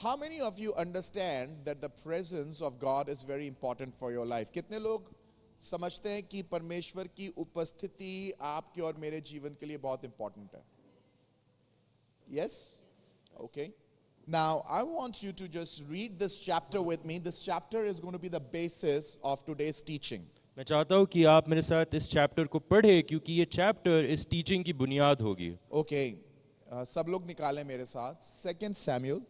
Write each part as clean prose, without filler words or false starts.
How many of you understand that the presence of God is very important for your life? कितने लोग समझते हैं कि परमेश्वर की उपस्थिति आपके और मेरे जीवन के लिए बहुत important है? Yes? Okay. Now, I want you to just read this chapter with me. This chapter is going to be the basis of today's teaching. मैं चाहता हूँ कि आप मेरे साथ इस चैप्टर को पढ़ें क्योंकि ये चैप्टर इस टीचिंग की बुनियाद होगी. Okay. सब लोग निकालें मेरे साथ. 2 Samuel.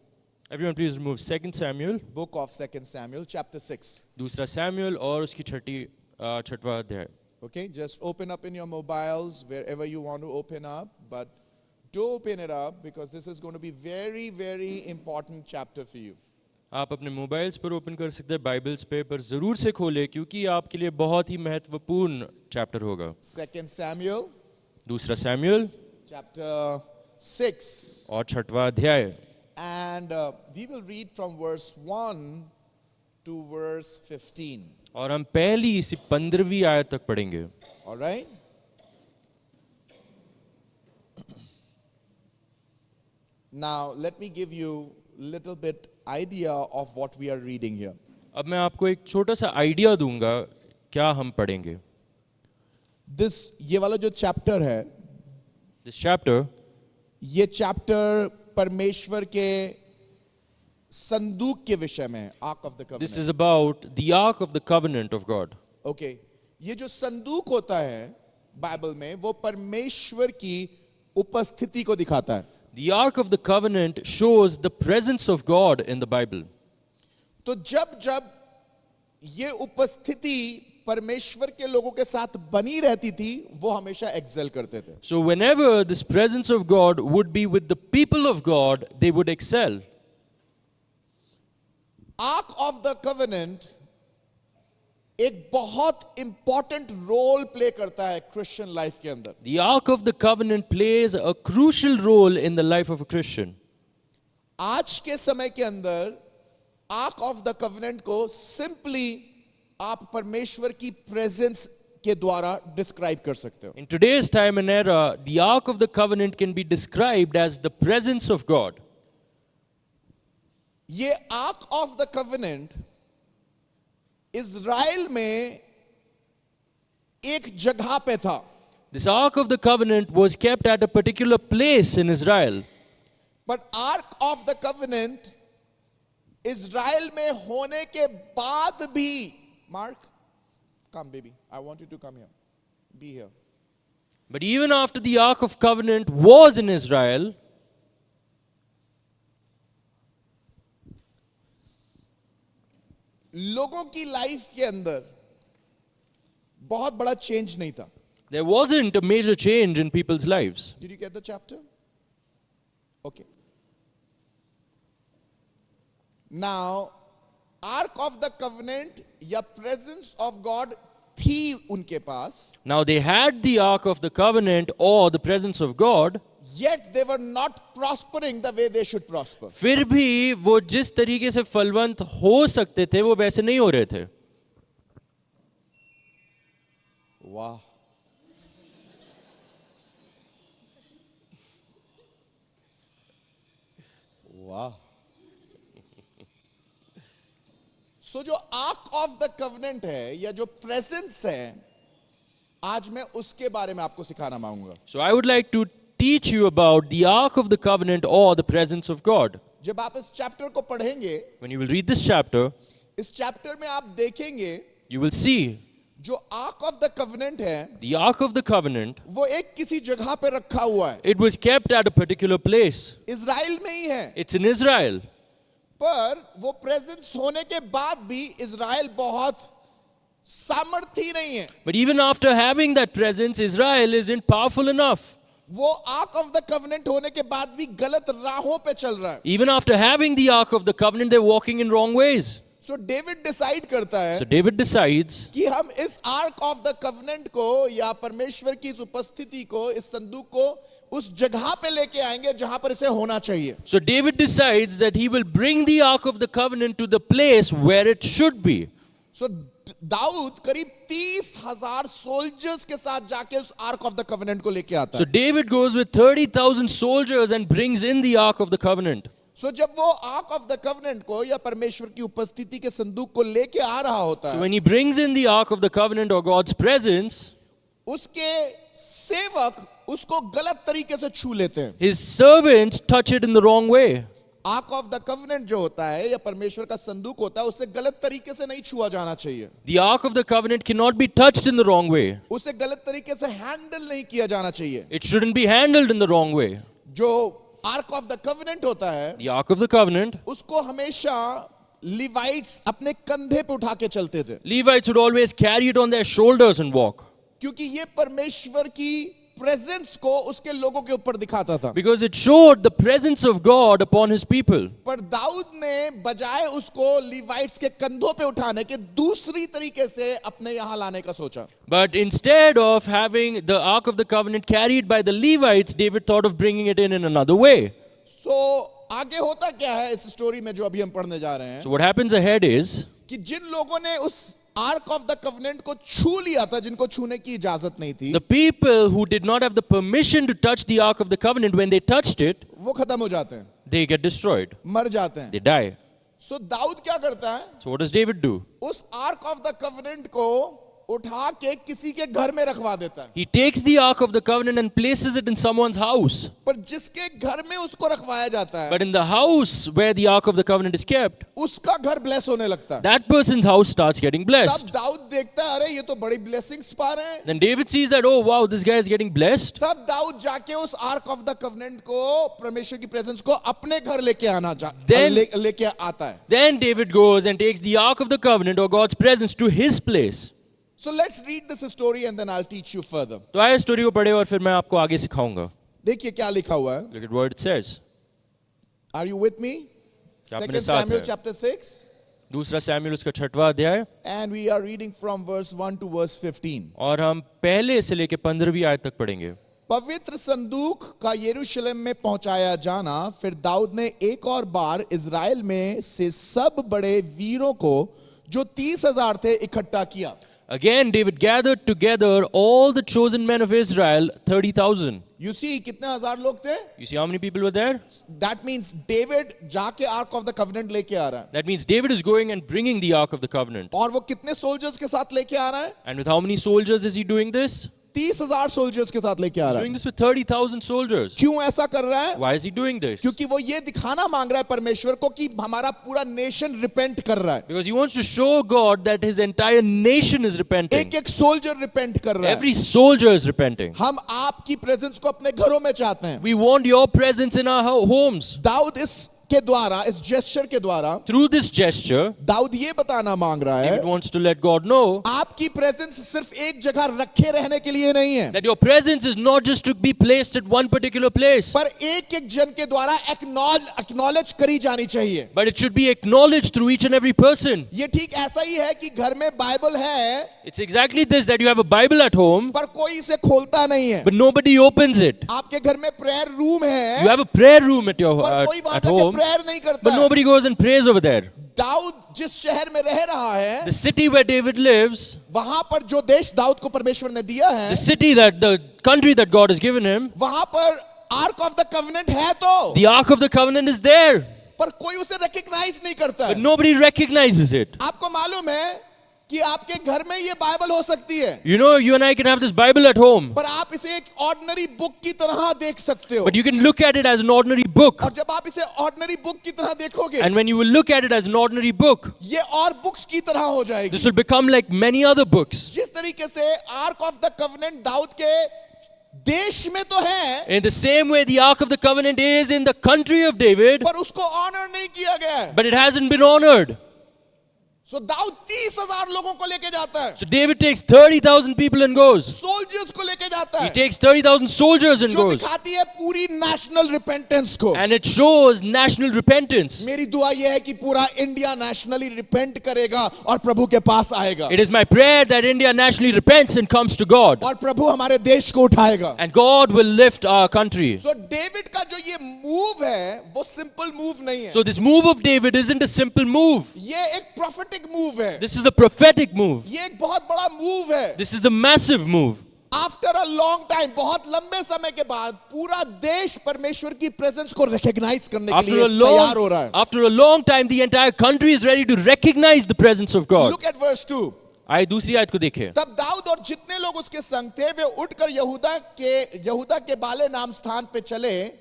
Everyone please remove 2 Samuel. Book of 2 Samuel, chapter 6. दूसरा सैमुअल और उसकी छठवां अध्याय. Okay, just open up in your mobiles wherever you want to open up, but do open it up because this is going to be very, very important chapter for you. आप अपने mobiles पर open कर सकते हैं, Bibles पे, पर जरूर से खोलें क्योंकि आपके लिए बहुत ही महत्वपूर्ण चैप्टर होगा. 2 Samuel, दूसरा सैमुअल chapter 6. और छठवां अध्याय. And we will read from verse 1 to verse 15. और हम पहली से 15वीं आयत तक पढ़ेंगे. All right? Now, let me give you a little bit idea of what we are reading here. अब मैं आपको एक छोटा सा आइडिया दूंगा क्या हम पढ़ेंगे. ये वाला जो चैप्टर है, दिस चैप्टर, ये चैप्टर परमेश्वर के संदूक के विषय में है, arc of the covenant. This is about the arc of the covenant of God. Okay, ये जो संदूक होता है बाइबल में, वो परमेश्वर की उपस्थिति को दिखाता है. The Ark of the Covenant shows the presence of God in the Bible. तो जब ये उपस्थिति परमेश्वर के लोगों के साथ बनी रहती थी, वो हमेशा एक्सेल करते थे. So whenever this presence of God would be with the people of God, they would excel. Ark of the Covenant एक बहुत इंपॉर्टेंट रोल प्ले करता है क्रिश्चियन लाइफ के अंदर. The Ark of the Covenant plays a crucial role in the life of a Christian. आज के समय के अंदर आर्क ऑफ द कवेनेंट को सिंपली आप परमेश्वर की प्रेजेंस के द्वारा डिस्क्राइब कर सकते हो. In today's time and era, the Ark of the Covenant can be described as the presence of God. ये arc of the covenant Israel में एक जगह पे था. This Ark of the Covenant was kept at a particular place in Israel. But Ark of the Covenant Israel में होने के बाद भी, Mark, come baby, I want you to come here, be here. But even after the Ark of Covenant was in Israel, लोगों की life के अंदर बहुत बड़ा चेंज नहीं था. there wasn't a major change in people's lives. Did you get the chapter? Okay. Now, Ark of the Covenant या presence of God थी उनके पास. Now they had the Ark of the Covenant or the presence of God, Yet they were not prospering the way they should prosper. फिर भी वो जिस तरीके से फलवंत हो सकते थे वो वैसे नहीं हो रहे थे. Wow. Wow. So जो आर्क ऑफ द कवेनेंट है या जो प्रेजेंस है, आज मैं उसके बारे में आपको सिखाना मांगूंगा. So I would like to teach you about the Ark of the Covenant or the presence of God. जब आप इस चैप्टर को पढ़ेंगे, When you will read this chapter, इस चैप्टर में आप देखेंगे you will see जो आर्क ऑफ द कवेनेंट है, the Ark of the Covenant. वो एक किसी जगह पे रखा हुआ है. It was kept at a particular place. Israel में ही है. It's in Israel. पर वो प्रेजेंस होने के बाद भी इज़राइल बहुत सामर्थी नहीं है. But even after having that presence, Israel isn't powerful enough. वो आर्क ऑफ द कवेनेंट होने के बाद भी गलत राहों पे चल रहा है. Even after having the Ark of the Covenant, they're walking in wrong ways. So David decide करता है So David decides कि हम इस आर्क ऑफ द कवेनेंट को या परमेश्वर की इस उपस्थिति को, इस संदूक को उस जगह पे लेके आएंगे जहां पर इसे होना चाहिए. So David decides that he will bring the Ark of the Covenant to the place where it should be. सो दाऊद करीब 30,000 सोल्जर्स के साथ जाके उस आर्क ऑफ द कवेनेंट को लेके आता So है. David goes with 30,000 soldiers and brings in the Ark of the Covenant. सो जब वो आर्क ऑफ द कवनेंट को या परमेश्वर की उपस्थिति के संदूक को लेके आ रहा होता So है, when he brings in the Ark of the Covenant or God's presence, उसके सेवक उसको गलत तरीके से छू लेते हैं. his servants touch it in the wrong way. Arc of the covenant जो होता है या परमेश्वर का संदूक होता है, उससे गलत तरीके से नहीं छुआ जाना चाहिए. The Ark of the Covenant cannot be touched in the wrong way. उसे गलत तरीके से हैंडल नहीं किया जाना चाहिए. It shouldn't be handled in the wrong way. जो आर्क ऑफ द कवनेंट होता है, The Ark of the Covenant, उसको हमेशा लिवाइट्स अपने कंधे पे उठा के चलते थे, Levites would always carry it on their shoulders and walk, क्योंकि ये परमेश्वर की प्रेजेंस को उसके लोगों के ऊपर दिखाता था. because it showed the presence of God upon his people. पर दाऊद ने बजाय उसको लिवाइट्स के कंधों पे उठाने के दूसरी तरीके से अपने यहां लाने का सोचा. But instead of having the Ark of the Covenant carried by the Levites, David thought of bringing it in another way. सो आगे होता क्या है इस स्टोरी में जो अभी हम पढ़ने जा रहे हैं, So what happens ahead is, कि जिन लोगों ने उस आर्क ऑफ द कवनेंट को छू लिया था, जिनको छूने की इजाजत नहीं थी, the people who did not have the permission to touch the Ark of the Covenant, when they touched it, वो खत्म हो जाते हैं, they get destroyed. मर जाते हैं. They die. सो दाऊद क्या करता है, So what does David do? उस आर्क ऑफ द कवनेंट को उठा के किसी के घर में रखवा देता है. He takes the Ark of the Covenant and places it in someone's house. पर जिसके घर में उसको रखवाया जाता है, But in the house where the Ark of the Covenant is kept, उसका घर ब्लेस होने लगता है. that person's house starts getting blessed. तब दाऊद देखता है, अरे ये तो बड़ी ब्लेसिंग्स पा रहे हैं. Then David sees that, oh wow, this guy is getting blessed. तब दाऊद जाके उस आर्क ऑफ द कवनेंट को, परमेश्वर की प्रेजेंस को अपने घर लेके आना लेके आता है. Then David goes and takes the Ark of the Covenant or God's presence to his place. So let's read this story and then I'll teach you further. तो आइए स्टोरी को पढ़े और फिर मैं आपको आगे सिखाऊंगा. देखिए क्या लिखा हुआ है. Look at what it says. Are you with me? क्या अपने 2 साथ Samuel है? chapter 6 दूसरा सैमुएल उसका 6वां अध्याय, and we are reading from verse 1 to verse 15. और हम पहले से लेके 15वीं आयत तक पढ़ेंगे. पवित्र संदूक का यरूशलेम में पहुंचाया जाना. फिर दाऊद ने एक और बार इजराइल में से सब बड़े वीरों को जो 30,000 थे इकट्ठा किया. Again David gathered together all the chosen men of Israel, 30,000. You see कितने हजार लोग थे? You see how many people were there? That means David जाके आर्क ऑफ द कवनेंट लेके आ रहा है. That means David is going and bringing the Ark of the Covenant. और वो कितने सोल्जर्स के साथ लेके आ रहा है? And with how many soldiers is he doing this? 30,000 soldiers के साथ लेके आ He's रहा doing है. this with 30,000 soldiers. क्यों ऐसा कर रहा है? Why is he doing this? क्योंकि वो ये दिखाना मांग रहा है परमेश्वर को कि हमारा पूरा नेशन रिपेंट कर रहा है. Because he wants to show God that his entire nation is repenting. एक एक सोल्जर रिपेंट कर रहा है. Every soldier is repenting. हम आपकी प्रेजेंस को अपने घरों में चाहते हैं. We want your presence in our homes. Dawood इस के द्वारा, इस जेस्चर के द्वारा, Through this gesture, दाऊद ये बताना मांग रहा David है, wants to let God know आपकी प्रेजेंस सिर्फ एक जगह रखे रहने के लिए नहीं है, that your presence is not just to be placed at one particular place, पर एक एक जन के द्वारा एक्नॉलेज करी जानी चाहिए. but it should be acknowledged through each and every person. ये ठीक ऐसा ही है कि घर में बाइबल है, It's exactly this, that you have a Bible at home, पर कोई इसे खोलता नहीं है. but nobody opens it. आपके घर में प्रेयर रूम है, You have a prayer room at your पर कोई वहां at जाके home, प्रेयर नहीं करता but है. nobody goes and prays over there. Dawood जिस शहर में रह रहा है, The city where David lives, वहां पर जो देश दाऊद को परमेश्वर ने दिया है, the city that the country that God has given him, वहां पर आर्क ऑफ द कवनेंट है तो, the Ark of the Covenant is there, पर कोई उसे रिकॉग्नाइज नहीं करता but है. nobody recognizes it. आपको मालूम है कि आपके घर में ये बाइबल हो सकती है, You know, you and I can have this Bible at home, पर आप इसे एक ऑर्डिनरी बुक की तरह देख सकते हो. but you can look at it as an ordinary book. और जब आप इसे ऑर्डिनरी बुक की तरह देखोगे, And when you will look at it as an ordinary book, ये और बुक्स की तरह हो जाएगी. this will become like many other books. जिस तरीके से आर्क ऑफ द कवनेंट दाऊद के देश में तो है, In the same way, the Ark of the Covenant is in the country of David, पर उसको ऑनर नहीं किया गया है. but it hasn't been honored. सो दाऊद 30,000 लोगों को लेके जाता है, So David takes 30,000 people and goes. Soldiers को लेके जाता He है, takes 30,000 soldiers and जो goes. दिखाती है पूरी नेशनल रिपेंटेंस को. And it shows national repentance. मेरी दुआ यह है कि पूरा इंडिया नेशनली रिपेंट करेगा और प्रभु के पास आएगा, It is my prayer that India nationally repents and comes to God. और प्रभु हमारे देश को उठाएगा. And God will lift our country. So David का जो ये मूव है वो सिंपल मूव नहीं है. So this move of David isn't a simple move. ये एक प्रोफेटिक मूव है. This is a prophetic move. ये एक बहुत बड़ा मूव है. This is a massive move. After a long time, बहुत लंबे समय के बाद पूरा देश परमेश्वर की प्रेजेंस को रिकॉग्नाइज करने के लिए तैयार हो रहा है. After a long time, the entire country is ready to recognize the presence of God. Look at verse 2. आइए दूसरी आयत को देखें. तब दाऊद और जितने लोग उसके संग थे वे उठकर यहूदा के बाले नाम स्थान पे चले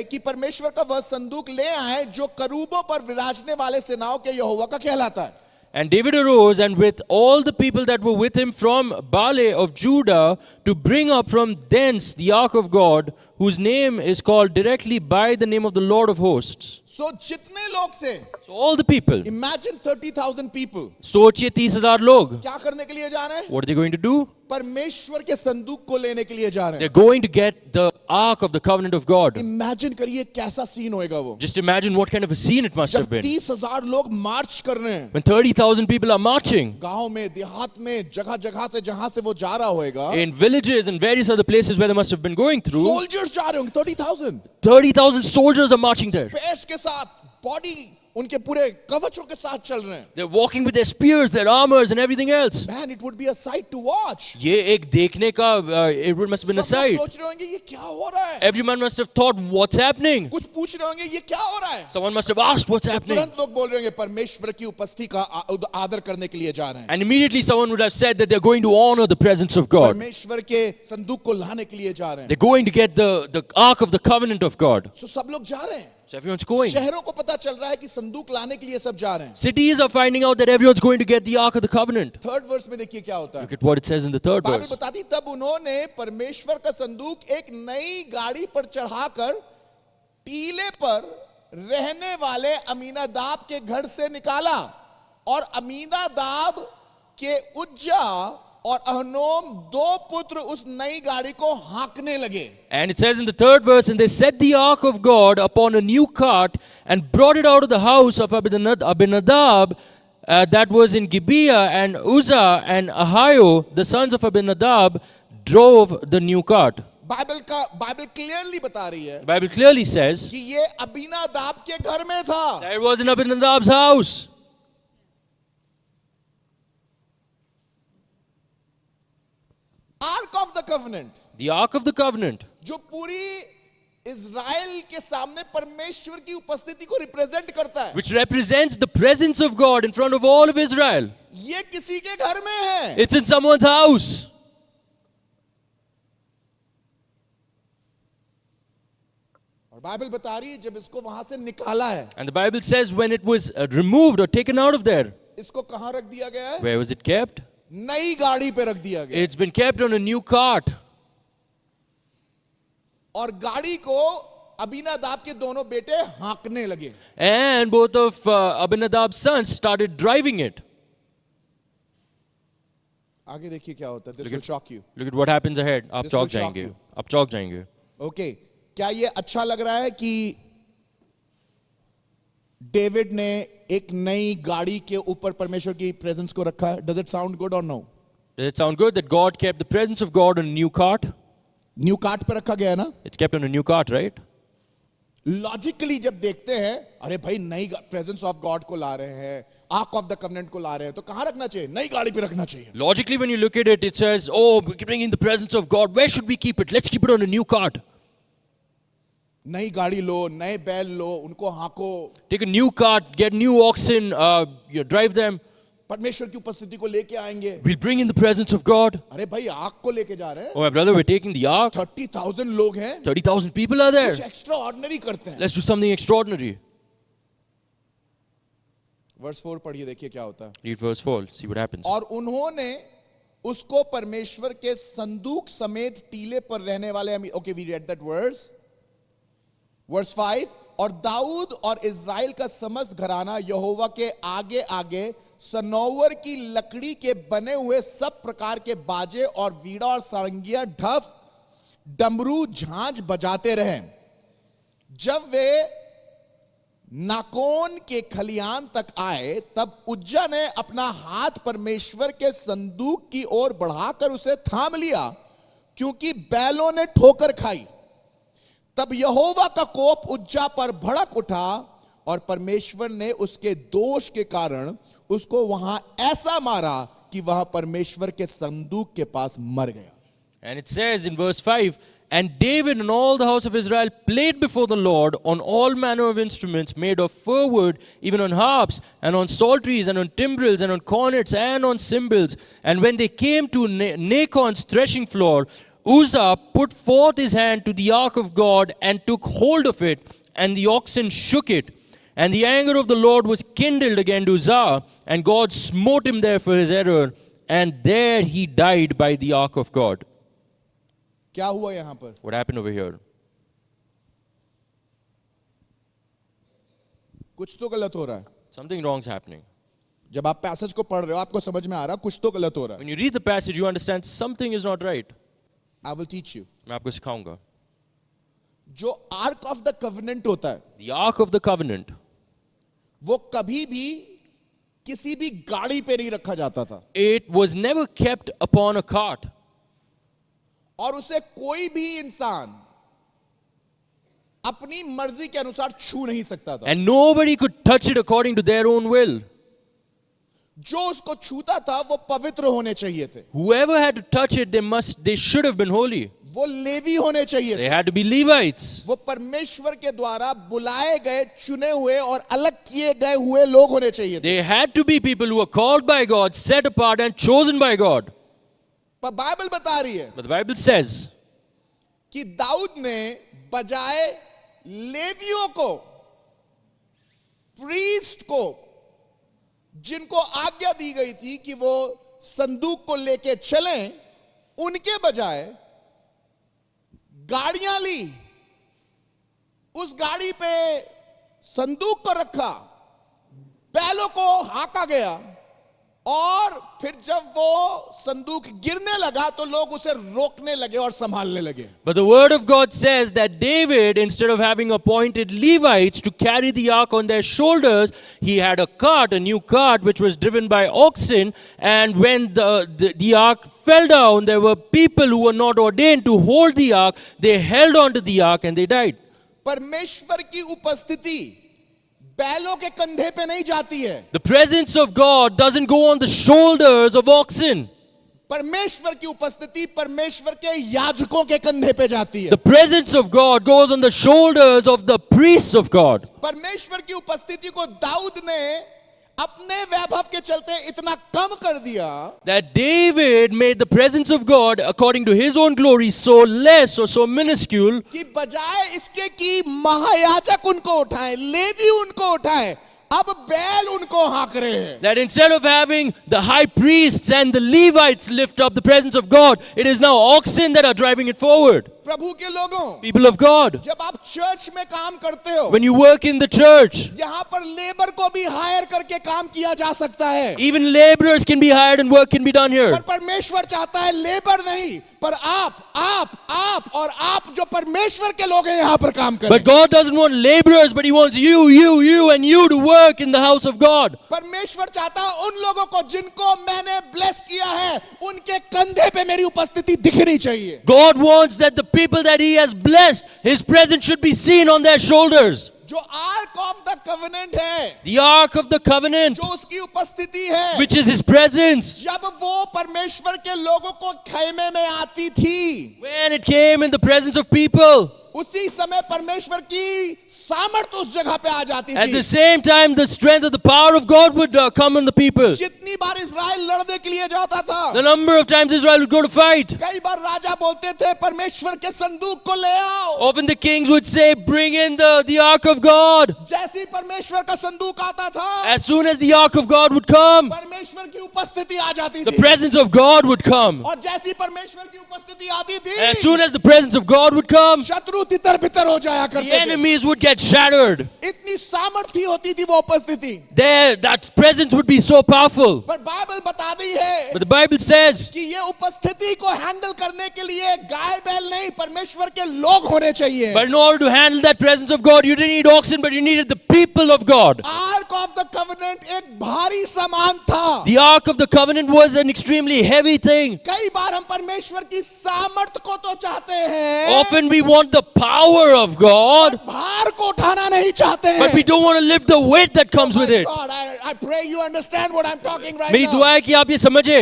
कि परमेश्वर का वह संदूक ले आए जो करूबों पर विराजने वाले सेनाओं के यहोवा का कहलाता है. And David arose and with all the people that were with him from Bale of Judah to bring up from thence the ark of God, whose name is called directly by the name of the Lord of hosts. So जितने लोग थे, So all the people. imagine 30,000 people. सोचिए 30,000 लोग. क्या करने के लिए जा रहे हैं? What are they going to do? परमेश्वर के संदूक को लेने के लिए जा रहे They're हैं. going to get the ark of the covenant of God. Imagine करिए कैसा सीन होएगा वो. Just imagine what kind of a scene it must जब have been. 30,000 लोग मार्च कर रहे हैं, When 30,000 people are marching गांव में, देहात में, जगह जगह से जहां से वो जा रहा होएगा, in villages and various other places where they must have been going through, soldiers जा रहे होंगे 30,000 30,000 soldiers are marching there. Space के साथ, बॉडी उनके पूरे कवचों के साथ चल रहे हैं. They're walking with their spears, their armors, and everything else. Man, it would be a sight to watch. ये एक देखने का it must have been a सब लोग sight. सोच रहे होंगे ये क्या हो रहा है. Everyone must have thought, what's happening? कुछ पूछ रहे होंगे ये क्या हो रहा है. Someone must have asked, what's happening? तुरंत लोग बोल रहे होंगे परमेश्वर की उपस्थिति का आदर करने के लिए जा रहे हैं. And immediately someone would have said that they're going to honor the presence of God. परमेश्वर के संदूक को लाने के लिए जा रहे हैं. They're going to get the ark of the covenant of God. So सब लोग जा रहे हैं. So everyone's going. शहरों को पता चल रहा है कि संदूक लाने के लिए सब जा रहे हैं. Cities are finding out that everyone's going to get the ark of the covenant. Third verse में देखिए क्या होता है. Look at what it says in the third Bible verse. बताती तब उन्होंने परमेश्वर का संदूक एक नई गाड़ी पर चढ़ाकर टीले पर रहने वाले अमीनादाब के घर से निकाला और अमीनादाब के उज्जा और अहनोम दो पुत्र उस नई गाड़ी को हाँकने लगे. And it says in the third verse, and they set the ark of God upon a new cart and brought it out of the house of Abinadab that was in Gibeah, and Uzzah and Ahio, the sons of Abinadab, drove the new cart. Bible clearly बता रही है The Bible clearly says कि ये अबीनादाब के घर में था. that it was in Abinadab's house. Arc of the covenant, The ark of the covenant, जो पूरी इज़राइल के सामने परमेश्वर की उपस्थिति को रिप्रेजेंट करता है, which represents the presence of God in front of all of Israel. ये किसी के घर में है. It's in someone's house. और बाइबल बता रही है जब इसको वहां से निकाला है, And the Bible says when it was removed or taken out of there, इसको कहां रख दिया गया है? where was it kept? नई गाड़ी पे रख दिया गया. It's been kept on a new cart. और गाड़ी को अबीनादाब के दोनों बेटे हाँकने लगे. And both of Abinadab's sons started driving it. आगे देखिए क्या होता है. This will shock you. Look at what happens ahead. आप This चौक will shock जाएंगे. you. आप चौक जाएंगे. ओके, क्या ये अच्छा लग रहा है कि डेविड ने एक नई गाड़ी के ऊपर परमेश्वर की प्रेजेंस को रखा है? डज इट साउंड गुड और no? Does it sound good that God kept the presence of God on a new cart? New cart पे रखा गया है ना. It's kept on a new cart, right? Logically जब देखते हैं, अरे भाई नई प्रेजेंस ऑफ गॉड को ला रहे हैं, आर्क ऑफ द कवेनेंट को ला रहे हैं, तो कहां रखना चाहिए? नई गाड़ी पे रखना चाहिए. Logically, when you look at it, it says, oh, we're bringing the presence of God. Where should we keep it? Let's keep it on a new cart. नई गाड़ी लो, नए बैल लो, उनको हाँको. Take a new cart, get new oxen, drive them. परमेश्वर की उपस्थिति को लेके आएंगे. We'll bring in the presence of God. अरे भाई आर्क को लेके जा रहे हैं. Oh, my brother, we're taking the ark. 30,000 लोग हैं. 30,000 people are there. कुछ एक्स्ट्रा ऑर्डिनरी करते हैं. Let's do something extraordinary. Verse 4 पढ़िए, देखिए क्या होता है. Read verse 4. See what happens. और उन्होंने उसको परमेश्वर के संदूक समेत टीले पर रहने वाले, okay we read that verse 5. और दाऊद और इज़राइल का समस्त घराना यहोवा के आगे आगे सनोवर की लकड़ी के बने हुए सब प्रकार के बाजे और वीणा और सारंगियां, ढफ, डमरू, झांझ बजाते रहे. जब वे नाकोन के खलियान तक आए तब उज्जा ने अपना हाथ परमेश्वर के संदूक की ओर बढ़ाकर उसे थाम लिया, क्योंकि बैलों ने ठोकर खाई. तब यहोवा का कोप उज्जा पर भड़क उठा और परमेश्वर ने उसके दोष के कारण उसको वहां ऐसा मारा कि वह परमेश्वर के संदूक के पास मर गया. And it says in verse 5, and David and all the house of Israel played before the Lord on all manner of instruments made of fir wood, even on harps, and on psalteries, and on timbrels, and on cornets, and on cymbals. And when they came to Nachon's threshing floor, Uzzah put forth his hand to the ark of God, and took hold of it, and the oxen shook it. And the anger of the Lord was kindled against Uzzah, and God smote him there for his error, and there he died by the ark of God. क्या हुआ यहां पर? What happened over here? कुछ तो गलत हो रहा है. Something wrong's happening. जब आप पैसेज को पढ़ रहे हो आपको समझ में आ रहा है कुछ तो गलत हो रहा है. When you read the passage, you understand something is not right. I will teach you. मैं आपको सिखाऊंगा. जो आर्क ऑफ द कवेनेंट होता है, The Ark of the Covenant, वो कभी भी किसी भी गाड़ी पे नहीं रखा जाता था it was never kept upon a cart. और उसे कोई भी इंसान अपनी मर्जी के अनुसार छू नहीं सकता था. And nobody could touch it according to their own will. जो उसको छूता था वो पवित्र होने चाहिए थे. Whoever had to touch it, they should have been holy. वो लेवी होने चाहिए They थे. had to be Levites. वो परमेश्वर के द्वारा बुलाए गए, चुने हुए और अलग किए गए हुए लोग होने चाहिए थे. They had to be people who were called by God, set apart and chosen by God. पर बाइबल बता रही है But the Bible says कि दाऊद ने बजाय लेवियों को, प्रीस्ट को, जिनको आज्ञा दी गई थी कि वो संदूक को लेके चलें, उनके बजाय गाड़ियां ली, उस गाड़ी पे संदूक को रखा, बैलों को हाका गया, और फिर जब वो संदूक गिरने लगा तो लोग उसे रोकने लगे और संभालने लगे. But the word of God says that David, instead of having appointed Levites to carry the ark on their shoulders, he had a cart, a new cart, which was driven by oxen. And when the ark fell down, there were people who were not ordained to hold the ark. They held on to the ark and they died. परमेश्वर की उपस्थिति बैलों के कंधे पे नहीं जाती है. The presence of God doesn't go on the shoulders of oxen. परमेश्वर की उपस्थिति परमेश्वर के याजकों के कंधे पे जाती है. The presence of God goes on the shoulders of the priests of God. परमेश्वर की उपस्थिति को दाऊद ने अपने वैभव के चलते इतना कम कर दिया that David made the presence of God according to his own glory so less or so minuscule कि बजाय इसके कि महायाजक उनको उठाएं, लेवी उनको उठाएं, अब बैल उनको हाँक रहे हैं. that instead of having the high priests and the Levites lift up the presence of God, it is now oxen that are driving it forward. प्रभु के लोगों, People of God, जब आप चर्च में काम करते हो, when you work in the church, यहाँ पर लेबर को भी हायर करके काम किया जा सकता है. even laborers can be hired and work can be done here. पर परमेश्वर चाहता है लेबर नहीं, पर आप और आप जो परमेश्वर के लोग हैं यहाँ पर काम करें. But God doesn't want laborers, but He wants you and you to work in the house of God. परमेश्वर चाहता है उन लोगों को जिनको मैंने ब्लेस किया है, उनके कंधे पे मेरी उपस्थिति दिखनी चाहिए. God wants that the people that He has blessed, His presence should be seen on their shoulders. जो आर्क ऑफ द कवेनेंट है, The Ark of the Covenant, जो उसकी उपस्थिति है, which is His presence. जब वो परमेश्वर के लोगों को खेमे में आती थी, When it came in the presence of people, उसी समय परमेश्वर की सामर्थ उस जगह पे आ जाती at थी. the same time, the strength of the power of God would come on the people. जितनी बार इस्राएल लड़ने के लिए जाता था, The number of times Israel would go to fight. कई बार राजा बोलते थे परमेश्वर के संदूक को ले आओ. Often the kings would say, bring in the Ark of God. जैसे ही परमेश्वर का संदूक आता था, As soon as the Ark of God would come, परमेश्वर की उपस्थिति आ जाती the थी. presence of God would come. और जैसे ही परमेश्वर की उपस्थिति आती थी, As soon as the presence of God would come, शत्रु तितर बितर हो जाया the करते थे. enemies would get shattered. इतनी सामर्थ्य होती थी वो उपस्थिति. There, that presence would be so powerful. पर बाइबल बता दी है But the Bible says कि ये उपस्थिति को हैंडल करने के लिए गाय बैल नहीं, परमेश्वर के लोग होने चाहिए. but in order to handle that presence of God, you didn't need oxen, but you needed the people of God. Arc of the covenant एक भारी सामान था. The Ark of the Covenant was an extremely heavy thing. कई बार हम परमेश्वर की सामर्थ को तो चाहते हैं, Often we want the power of God, भार को उठाना नहीं चाहते हैं. but we don't want to lift the weight that comes with it. God, I pray you understand what I'm talking right मेरी now. दुआ है कि आप ये समझे.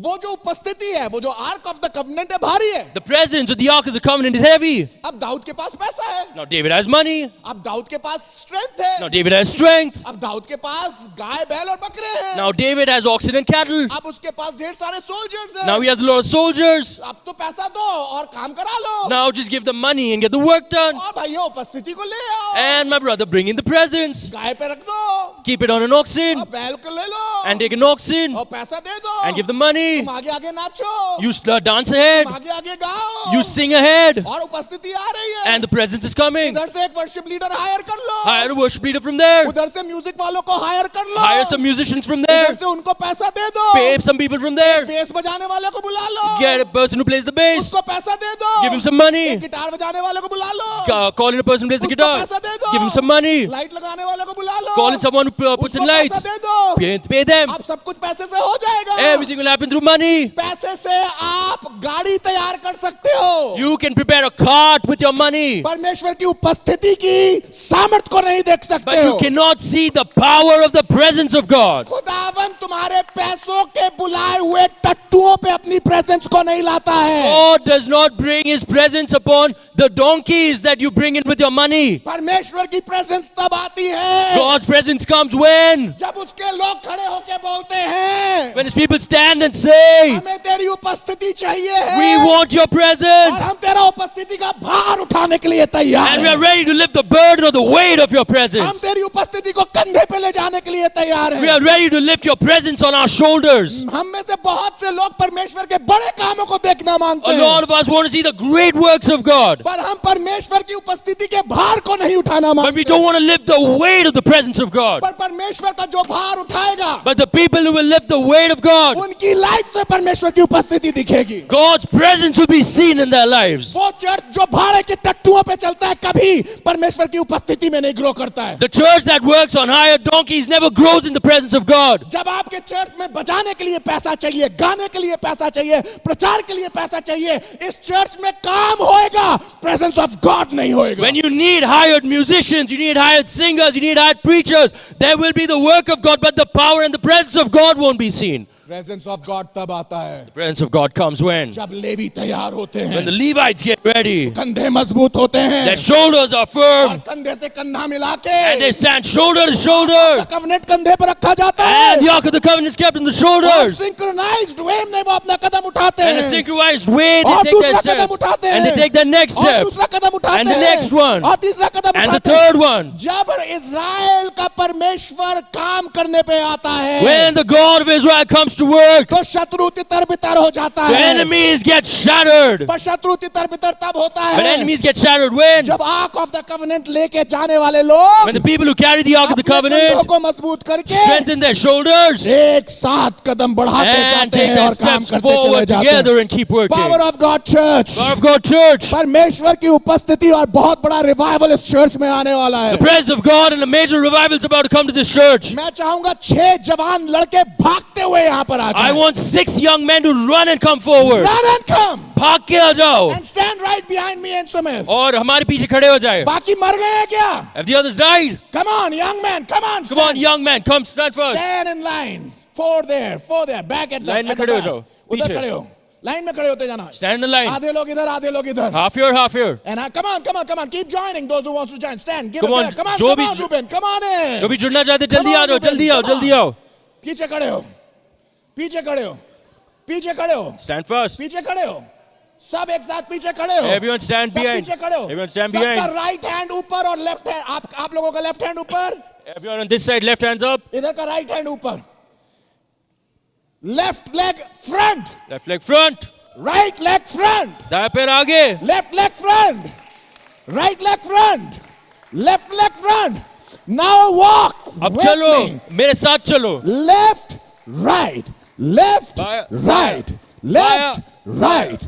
वो जो उपस्थिति है, वो जो आर्क ऑफ द कवनेंट है, भारी है. The presence of the Ark of the Covenant is heavy. अब दाऊद के पास पैसा है. Now David has money. अब दाऊद के पास स्ट्रेंथ है. Now David has strength. अब दाऊद के पास गाय बैल और बकरे हैं. Now David has oxen and cattle. अब उसके पास ढेर सारे सोल्जर्स हैं. Now he has a lot of soldiers. अब तो पैसा दो और काम करा लो. Now just give them money and get the work done. और भाइयों उपस्थिति को ले आओ. And my brother, bring in the presence. गाय पे रख दो. Keep it on an oxen और बैल को ले लो. and take an oxen और पैसा दे दो. and give the money. तुम आगे आगे नाचो. You dance ahead. तुम आगे आगे गाओ. You sing ahead. और उपस्थिति आ रही है. And the presence is coming. इधर से एक वर्शिप लीडर हायर कर लो. Hire a worship leader from there. उधर से म्यूजिक वालों को हायर कर लो. Hire some musicians from इधर there. से उनको पैसा दे दो. Pay some people from there. Base बजाने वाले को बुला लो. Get a person who plays the bass. उसको पैसा दे दो. Give him some money. एक गिटार बजाने वाले को बुला लो. Call in a person who plays the उसको guitar. पैसा दे दो. Give him some money. Light लगाने वाले को बुला लो. Call in someone who puts in उसको lights. पैसा दे दो. Pay them. अब सब कुछ पैसे से हो जाएगा. Everything will happen through money. पैसे से आप गाड़ी तैयार कर सकते हो. You can prepare a cart with your money. परमेश्वर की उपस्थिति की सामर्थ को नहीं देख सकते But हो. you cannot see the power of the presence of God. खुदावन तुम्हारे पैसों के बुलाए हुए टट्टुओं पे अपनी प्रेजेंस को नहीं लाता है. God does not bring his presence upon the donkeys that you bring in with your money. परमेश्वर की प्रेजेंस तब आती है God's presence comes when? जब उसके लोग खड़े होके बोलते हैं, When his people stand and say, हमें तेरी उपस्थिति चाहिए है. we want your और presence. हम तेरा उपस्थिति का भार उठाने के लिए तैयार And we हैं. are ready to lift the burden of the weight of your हम presence. तेरी उपस्थिति को कंधे पे ले जाने के लिए तैयार We हैं. are ready to lift your presence on our shoulders. हम में से बहुत से लोग परमेश्वर के बड़े कामों को देखना मांगते A हैं, lot of us want to see the great works of God. पर हम परमेश्वर की उपस्थिति के भार को नहीं उठाना But we मांगते. don't want to lift the weight of the presence of God. पर परमेश्वर का जो भार उठाएगा, But the people who will lift the weight of God, उनकी लाइफ में परमेश्वर की उपस्थिति दिखेगी. God's presence will be seen in their lives. वो चर्च जो भाड़े के टट्टुओं पे चलता है, कभी परमेश्वर की उपस्थिति में नहीं ग्रो करता है. The church that works on hired donkeys never grows in the presence of God. जब आपके चर्च में बजाने के लिए पैसा चाहिए, गाने के लिए पैसा चाहिए, प्रचार के लिए पैसा चाहिए, इस चर्च में काम होएगा, प्रेजेंस ऑफ गॉड नहीं होएगा. When you need hired musicians, you need hired singers, you need hired preachers, there will be the work of God, but the power and the presence of God won't be seen. Presence of God तब आता है The presence of God comes when? जब levy तैयार होते When the हैं, Levites get ready. कंधे मजबूत होते हैं, Their shoulders are और firm. कंधे से कंधा मिला के And they stand shoulder to shoulder. Covenant कंधे पर रखा जाता है. And the Ark of the Covenant is kept on the और shoulders. सिंक्रोनाइज्ड वे में वो अपना कदम उठाते And a हैं. synchronized way they और take their दूसरा step. कदम उठाते And they हैं. take their next और step. दूसरा कदम उठाते And the हैं. next one. और तीसरा कदम And the उठाते हैं. third one. जब इज़राइल का परमेश्वर काम करने पे आता है, When the God of Israel comes to work, तो शत्रु तितर बितर हो जाता the है. enemies get shattered. पर शत्रु तितर बितर तब होता But है enemies get shattered when? जब आर्क ऑफ द कवनेंट लेके जाने वाले लोग When the people who carry the Ark of the अपने कंधों Covenant को मजबूत करके strengthen their shoulders एक साथ कदम बढ़ाते and जाते take हैं their और काम steps करते चले forward जाते together हैं. and keep working. Power of God church, Power of God Church. परमेश्वर की उपस्थिति और बहुत बड़ा रिवाइवल इस चर्च में आने वाला है. The presence of God and a major revival is about to come to this church. मैं चाहूंगा 6 जवान लड़के भागते हुए यहाँ पर आ I जाएं. want 6 young men to run and come forward. Run and come भाग के आ जाओ and stand right behind me and Sumit. और हमारे पीछे खड़े हो जाए. बाकी मर गए हैं क्या? Have the others died? Come on, young man, come on, Come on, stand. young man, come stand first. Stand in line. 4 there, back at the Line में at the खड़े हो back. जाओ, उधर पीछे. खड़े हो. लाइन में खड़े होते जाना. Stand in the line. आधे लोग इधर, आधे लोग इधर. Half here, half here. And come on, keep joining those who wants to join. Stand, give Come it on, there. Come on, जो come भी- on, Ruben, come on in. जो भी जुड़ना चाहते Come जल्दी आ on, जाओ, Ruben, जल्दी आओ, come on. जल्दी आओ. पीछे खड़े हो, पीछे खड़े हो, पीछे खड़े हो, Stand first. पीछे खड़े हो. सब एक साथ पीछे खड़े हो. Everyone stand सब behind. पीछे खड़े हो. Everyone stand सबका behind. राइट हैंड ऊपर और लेफ्ट हैंड, आप लोगों का लेफ्ट हैंड ऊपर, Everyone on this side, left hands up. इधर का राइट हैंड ऊपर. Left leg front, Left leg front. Right leg front, दाया पैर आगे. Left leg front, right leg front, left leg front. Now walk अब चलो, मेरे साथ चलो. लेफ्ट राइट, लेफ्ट बाया- right, left right,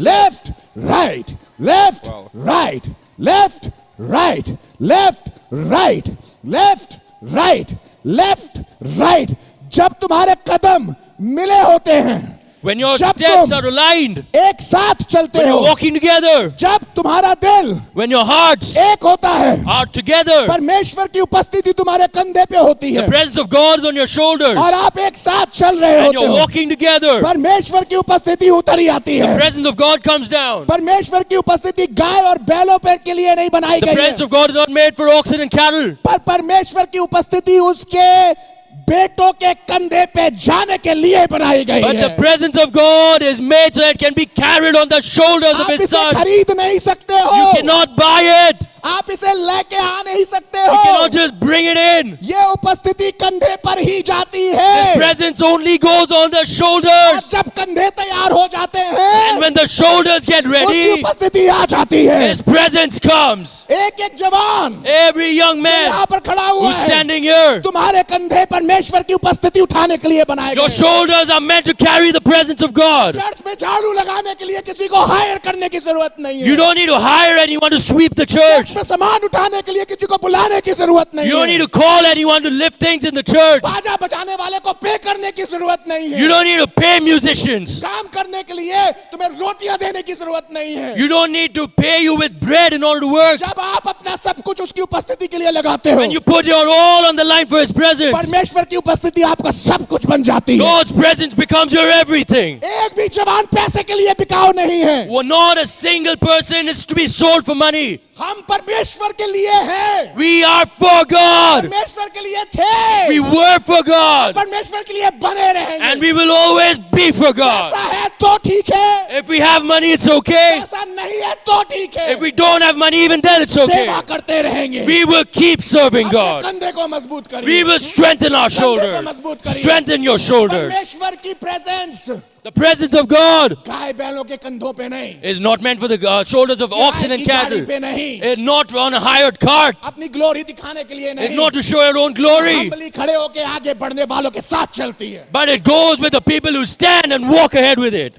left right, left Wow. Right, left right, left right, left right, left right. जब तुम्हारे कदम मिले होते हैं, When your जब steps तुम are aligned, एक साथ चलते when हो, you're walking together, जब तुम्हारा दिल when your hearts एक होता है, are together, परमेश्वर की उपस्थिति तुम्हारे कंधे पे होती the है presence of God is on your shoulders, और आप एक साथ चल रहे and होते you're हो, walking together, परमेश्वर की उपस्थिति उतरी आती the है। presence of God comes down. परमेश्वर की उपस्थिति गाय और बैलों पे के लिए नहीं बनाई The गई है, presence of God is not made for oxen and cattle, पर परमेश्वर की उपस्थिति उसके बेटों के कंधे पे जाने के लिए बनाई गई but है। the presence of God is made so that it can be carried on the shoulders of आप His इसे sons. खरीद नहीं सकते हो, You cannot buy it. आप इसे लेके आ नहीं सकते You हो, cannot just bring it in. ये उपस्थिति कंधे पर ही जाती His है। presence only goes on the और shoulders. जब कंधे तैयार हो जाते And हैं, when the shoulders get उसकी ready, उपस्थिति आ जाती है। His presence comes. एक एक जवान Every young जो man यहाँ पर खड़ा हुआ who's है, standing here, तुम्हारे कंधे परमेश्वर की उपस्थिति उठाने के लिए बनाए your गए। shoulders are meant to carry the presence of God. Church में झाड़ू लगाने के लिए किसी को हायर करने की जरूरत नहीं है। You don't need to hire anyone to sweep the church. Church में सामान उठाने के लिए किसी को बुलाने की जरूरत नहीं You don't need है। to call anyone to lift things in the church. बाजा बजाने वाले को पे करने की जरूरत नहीं You है। don't need to pay musicians. काम करने के लिए तुम्हें रोटियां देने की जरूरत नहीं है। You don't need to pay you with bread in order to work. जब आप अपना सब कुछ उसकी उपस्थिति के लिए लगाते हो, When you put your all on the line for His presence, परमेश्वर की उपस्थिति आपका सब कुछ बन जाती है। God's presence becomes your everything. एक भी जवान पैसे के लिए बिकाऊ नहीं है। Well, not a single person is to be sold for money. हम परमेश्वर के लिए हैं, We are for God. परमेश्वर के लिए थे, We were for God. परमेश्वर के लिए बने रहेंगे। And we will always be for God. पैसा है तो ठीक है, If we have money, it's okay. पैसा नहीं है तो ठीक है, If we don't have money, even then it's okay. सेवा करते रहेंगे। We will keep serving अपने God. कंधे को मजबूत करिए, We will strengthen our कंधे को shoulders. मजबूत करिए। Strengthen your shoulders. परमेश्वर की presence The presence of God गाय बैलों के कंधों पे नहीं, is not meant for the shoulders of oxen guy and की गाड़ी cattle. पे नहीं, It's not on a hired cart. अपनी ग्लोरी दिखाने के लिए It's नहीं, not to show your own glory. Humbly खड़े होके आगे बढ़ने वालों के साथ चलती है। But it goes with the people who stand and walk ahead with it.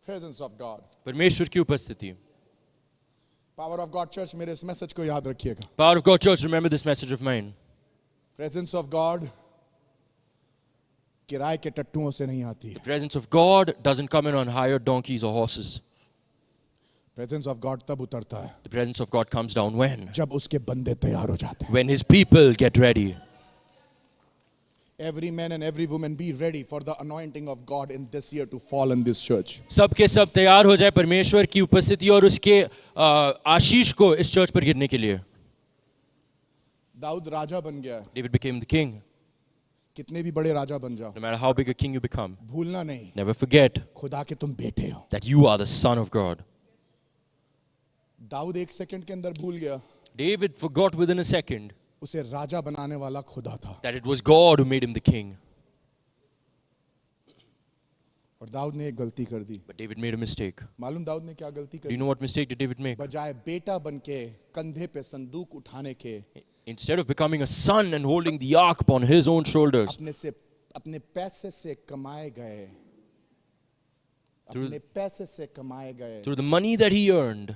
Presence of God, परमेश्वर की उपस्थिति. पावर ऑफ गॉड चर्च, मेरे इस मैसेज को याद रखिएगा। Power of God Church, remember this message of mine. Presence of God किराए के टट्टुओं से नहीं आती है। The presence of God doesn't come in on hired donkeys or horses. Presence of God तब उतरता है The presence of God comes down when? जब उसके बंदे तैयार हो जाते हैं। When His people get ready. Every man and every woman be ready for the anointing of God in this year to fall in this church. सब के सब तैयार हो जाए परमेश्वर की उपस्थिति और उसके आशीष को इस चर्च पर गिरने के लिए. दाऊद राजा बन गया, David became the king. कितने भी बड़े राजा बन जाओ, No matter how big a king you become, भूलना नहीं never forget खुदा के तुम बेटे हो। that you are the son of God. Dawood एक सेकंड के अंदर भूल गया, David forgot within a second उसे राजा बनाने वाला खुदा था। that it was God who made him the king. और दाऊद ने एक गलती कर दी। But David made a mistake. मालूम दाऊद ने क्या गलती Do you करी? know what mistake did David make? बजाय बेटा बन के कंधे पे संदूक उठाने के, Instead of becoming a son and holding the ark upon his own shoulders, अपने पैसे से कमाए गए, Through- अपने पैसे से कमाए गए through the money that he earned,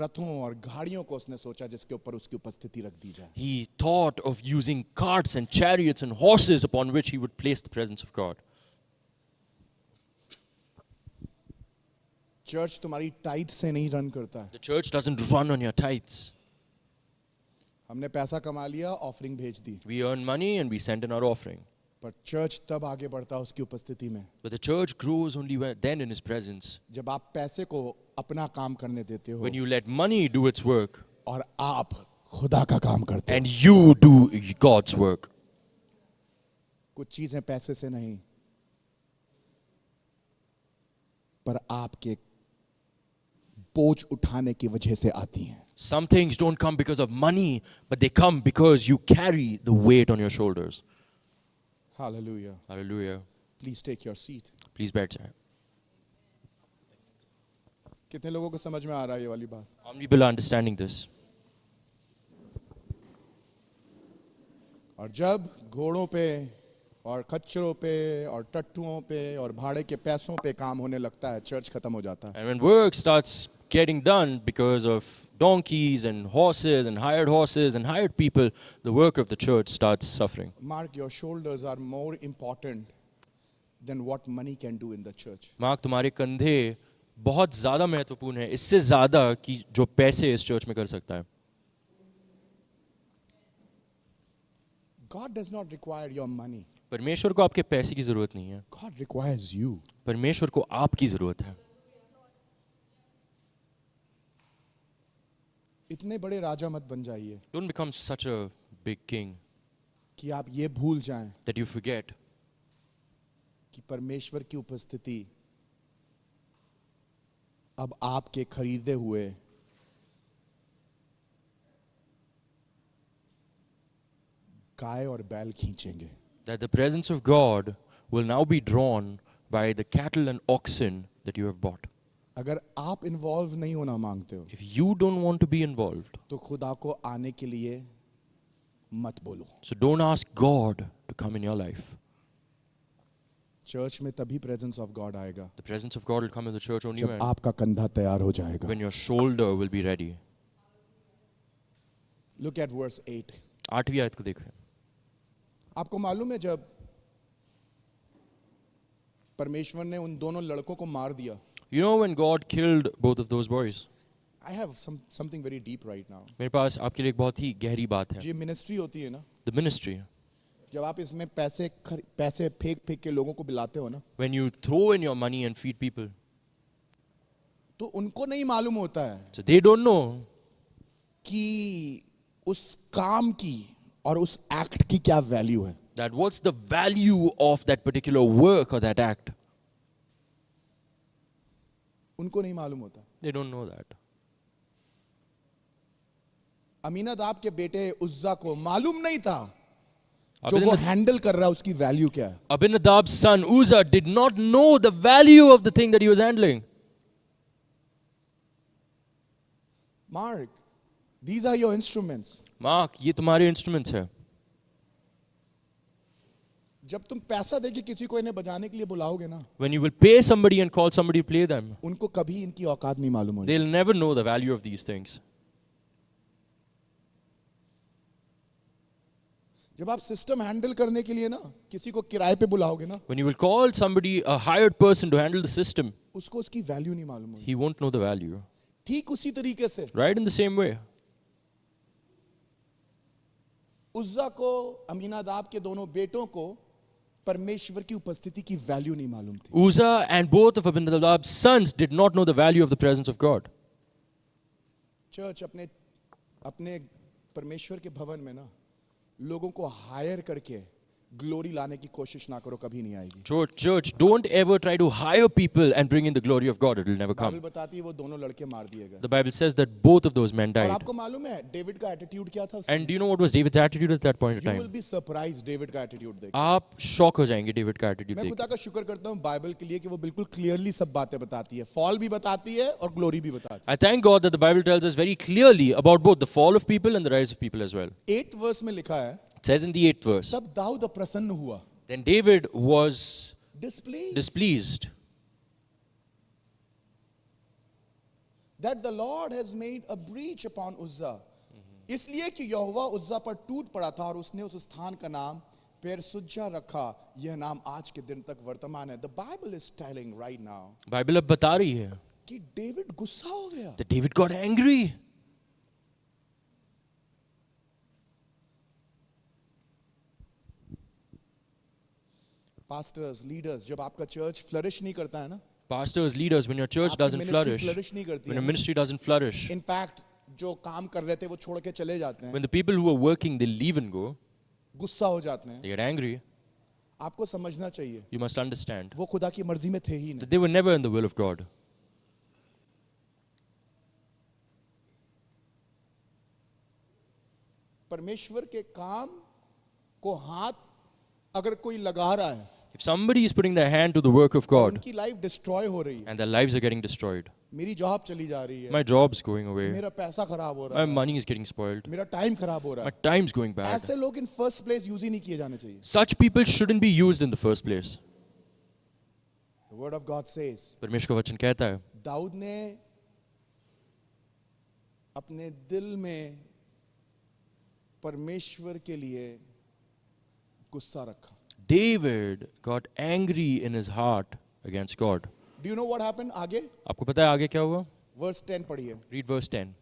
रथों और गाड़ियों को उसने सोचा जिसके ऊपर उसकी उपस्थिति रख दी जाए। he thought of using carts and chariots and horses upon which he would place the presence of God. Church तुम्हारी टाइथ से नहीं रन करता है। The church doesn't run on your tithes. हमने पैसा कमा लिया, ऑफरिंग भेज दी, We earn money and we send in our offering. पर चर्च तब आगे बढ़ता है उसकी उपस्थिति में But the church grows only then in His presence. जब आप पैसे को अपना काम करने देते हो When you let money do its work और आप खुदा का काम करते हो। and you do God's work. कुछ चीजें पैसे से नहीं, पर आपके बोझ उठाने की वजह से आती हैं। Some things don't come because of money, but they come because you carry the weight on your shoulders. Hallelujah. Hallelujah. Please take your seat. Please बैठ जाए. कितने लोगों को समझ में आ रहा है ये वाली बात? How many people are understanding this? और जब घोड़ों पे और खच्चरों पे और टट्टुओं पे और भाड़े के पैसों पे काम होने लगता है, चर्च खत्म हो जाता है। And when work starts getting done because of donkeys and horses and hired people, the work of the church starts suffering. Mark, your shoulders are more important than what money can do in the church. Mark, तुम्हारे कंधे बहुत ज़्यादा महत्वपूर्ण है, इससे ज़्यादा कि जो पैसे इस चर्च में कर सकता है. God does not require your money. परमेश्वर को आपके पैसे की ज़रूरत नहीं है. God requires you. परमेश्वर को आपकी ज़रूरत है. इतने बड़े राजा मत बन जाइए Don't become such a big king कि आप ये भूल जाएं that you forget कि परमेश्वर की उपस्थिति अब आपके खरीदे हुए गाय और बैल खींचेंगे. that the presence of God will now be drawn by the cattle and oxen that you have bought. अगर आप इन्वॉल्व नहीं होना मांगते हो If you don't want to be involved, तो खुदा को आने के लिए मत बोलो. so don't ask God to come in your life. Church में तभी प्रेजेंस ऑफ गॉड आएगा The presence of God will come in the church only जब when, आपका कंधा तैयार हो जाएगा. when your shoulder will be ready. Look at verse 8. 8वीं आयत को देखें. आपको मालूम है जब परमेश्वर ने उन दोनों लड़कों को मार दिया. You know when God killed both of those boys? I have something very deep right now. मेरे पास आपके लिए एक बहुत ही गहरी बात है. ये मिनिस्ट्री होती है ना, The ministry. जब आप इसमें पैसे फेंक के लोगों को बुलाते हो ना, When you throw in your money and feed people, तो उनको नहीं मालूम होता है so they don't know कि उस काम की और उस एक्ट की क्या वैल्यू है. that what's the value of that particular work or that act. उनको नहीं मालूम होता. They don't know that. Aminadab के बेटे उज्जा को मालूम नहीं था जो वो हैंडल कर रहा है उसकी वैल्यू क्या है. Abinadab's son Uzzah did not know the value of the thing that he was handling. Mark, these are your instruments. Mark, ये तुम्हारे instruments है. जब तुम पैसा देके किसी को इन्हें बजाने के लिए बुलाओगे ना, When you will pay somebody and call somebody to play them, उनको कभी इनकी औकात नहीं मालूम होगी. they'll never know the value of these things. जब आप सिस्टम हैंडल करने के लिए ना किसी को किराए पे बुलाओगे ना, When you will call somebody, a hired person, to handle the system, उसको उसकी वैल्यू नहीं मालूम होगी. he won't know the value. ठीक उसी तरीके से Right in the same way. उज्जा को, अमीनादाब के दोनों बेटों को परमेश्वर की उपस्थिति की वैल्यू नहीं मालूम थी. Uzzah and both of Abinadab's sons did not know the value of the presence of God. Church अपने परमेश्वर के भवन में ना लोगों को हायर करके ग्लोरी लाने की कोशिश ना करो, कभी नहीं आएगी. Church, don't ever try to hire people and bring in the glory of God. It will never Bible come. बताती है वो दोनों लड़के मार दिए गए. The Bible says that both of those men और died. आपको मालूम है डेविड का एटीट्यूड क्या था? And do you know what was David's attitude at that point in You will time? be surprised David का एटीट्यूड देख. आप शॉक हो जाएंगे डेविड का एटीट्यूड मैं देख. खुदा का शुक्र करता हूँ बाइबल के लिए कि वो बिल्कुल क्लियरली सब बातें बताती है. फॉल भी बताती है और ग्लोरी भी बताती है. I thank God that the Bible tells us very clearly about both the fall of people and the rise of people as well. 8th verse में लिखा है It says in the 8th verse, तब दाऊद प्रसन्न हुआ. then David was displeased that the Lord has made a breach upon Uzzah. इसलिए कि यहोवा उज्जा पर टूट पड़ा था और उसने उस स्थान का नाम पेरसुज्जा रखा. यह नाम आज के दिन तक वर्तमान है. The Bible is telling right now Bible अब बता रही है कि डेविड गुस्सा हो गया. that David got angry. Pastors, leaders, जब आपका चर्च फ्लरिश नहीं करता है ना, Pastors, leaders, when your church आपकी doesn't ministry flourish, flourish नहीं करती when है your ना, ministry doesn't flourish, इनफैक्ट जो काम कर रहे थे वो छोड़ के चले जाते हैं, when the people who are working, they leave and go, गुस्सा हो जाते हैं. they get angry, आपको समझना चाहिए you must understand वो खुदा की मर्जी में थे ही नहीं. that they were never in the will of God. परमेश्वर के काम को हाथ अगर कोई लगा रहा है, If somebody is putting their hand to the work of God उनकी लाइफ डिस्ट्रॉय हो रही है. and their lives are getting destroyed, मेरी जॉब चली जा रही है, my job's going away, मेरा पैसा खराब हो रहा my है, money is getting spoiled, मेरा टाइम खराब हो रहा my है. time's going bad. ऐसे लोग इन फर्स्ट प्लेस यूज ही नहीं किए जाने चाहिए. Such people shouldn't be used in the first place. The word of God says, परमेश्वर का वचन कहता है दाऊद ने अपने दिल में परमेश्वर के लिए गुस्सा रखा. David got angry in his heart against God. Do you know what happened? आगे आपको पता है आगे क्या हुआ? verse 10 पढ़िए. Read verse 10.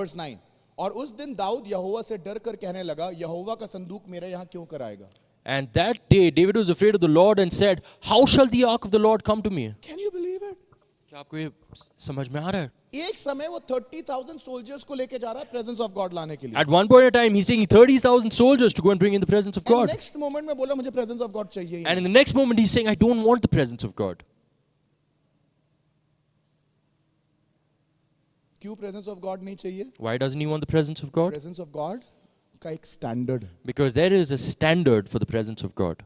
verse 9. और उस दिन दाऊद यहोवा से डर कर कहने लगा, यहोवा का संदूक मेरे यहाँ क्यों कर आएगा? And that day David was afraid of the Lord and said, how shall the ark of the Lord come to me? Can you believe it? क्या आपको ये समझ में आ रहा है? एक समय वो 30,000 soldiers को लेके जा रहा है presence of God लाने के लिए. At one point in time, he's taking 30,000 soldiers to go and bring in the presence of And God. next moment में बोला मुझे presence of God चाहिए ही And in नहीं. the next moment, he's saying, I don't want the presence of God. क्यों presence of God नहीं चाहिए? Why doesn't he want the presence of God? Presence of God का एक standard. Because there is a standard for the presence of God.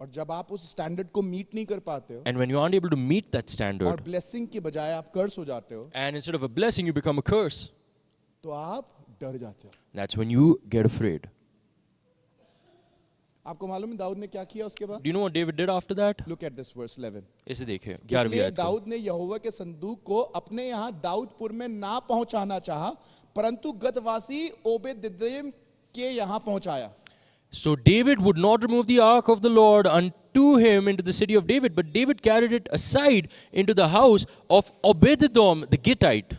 और जब आप उस standard को meet नहीं कर पाते हो And when you aren't able to meet that और standard, blessing की बजाय आप curse हो जाते हो, and instead of a blessing, you become a curse, तो आप डर जाते हो. that's when you get afraid. आपको मालूम है दाऊद ने क्या किया उसके बाद? Do you know what David did after that? Look at this verse 11. इसे देखिए 11वीं इसलिए आयत को. दाऊद ने यहोवा के संदूक को अपने यहाँ दाऊदपुर में ना पहुंचाना चाहा, परंतु गतवासी ओबेदेदोम के यहाँ पहुंचाया. So David would not remove the ark of the Lord unto him into the city of David, but David carried it aside into the house of Obed-edom the Gittite.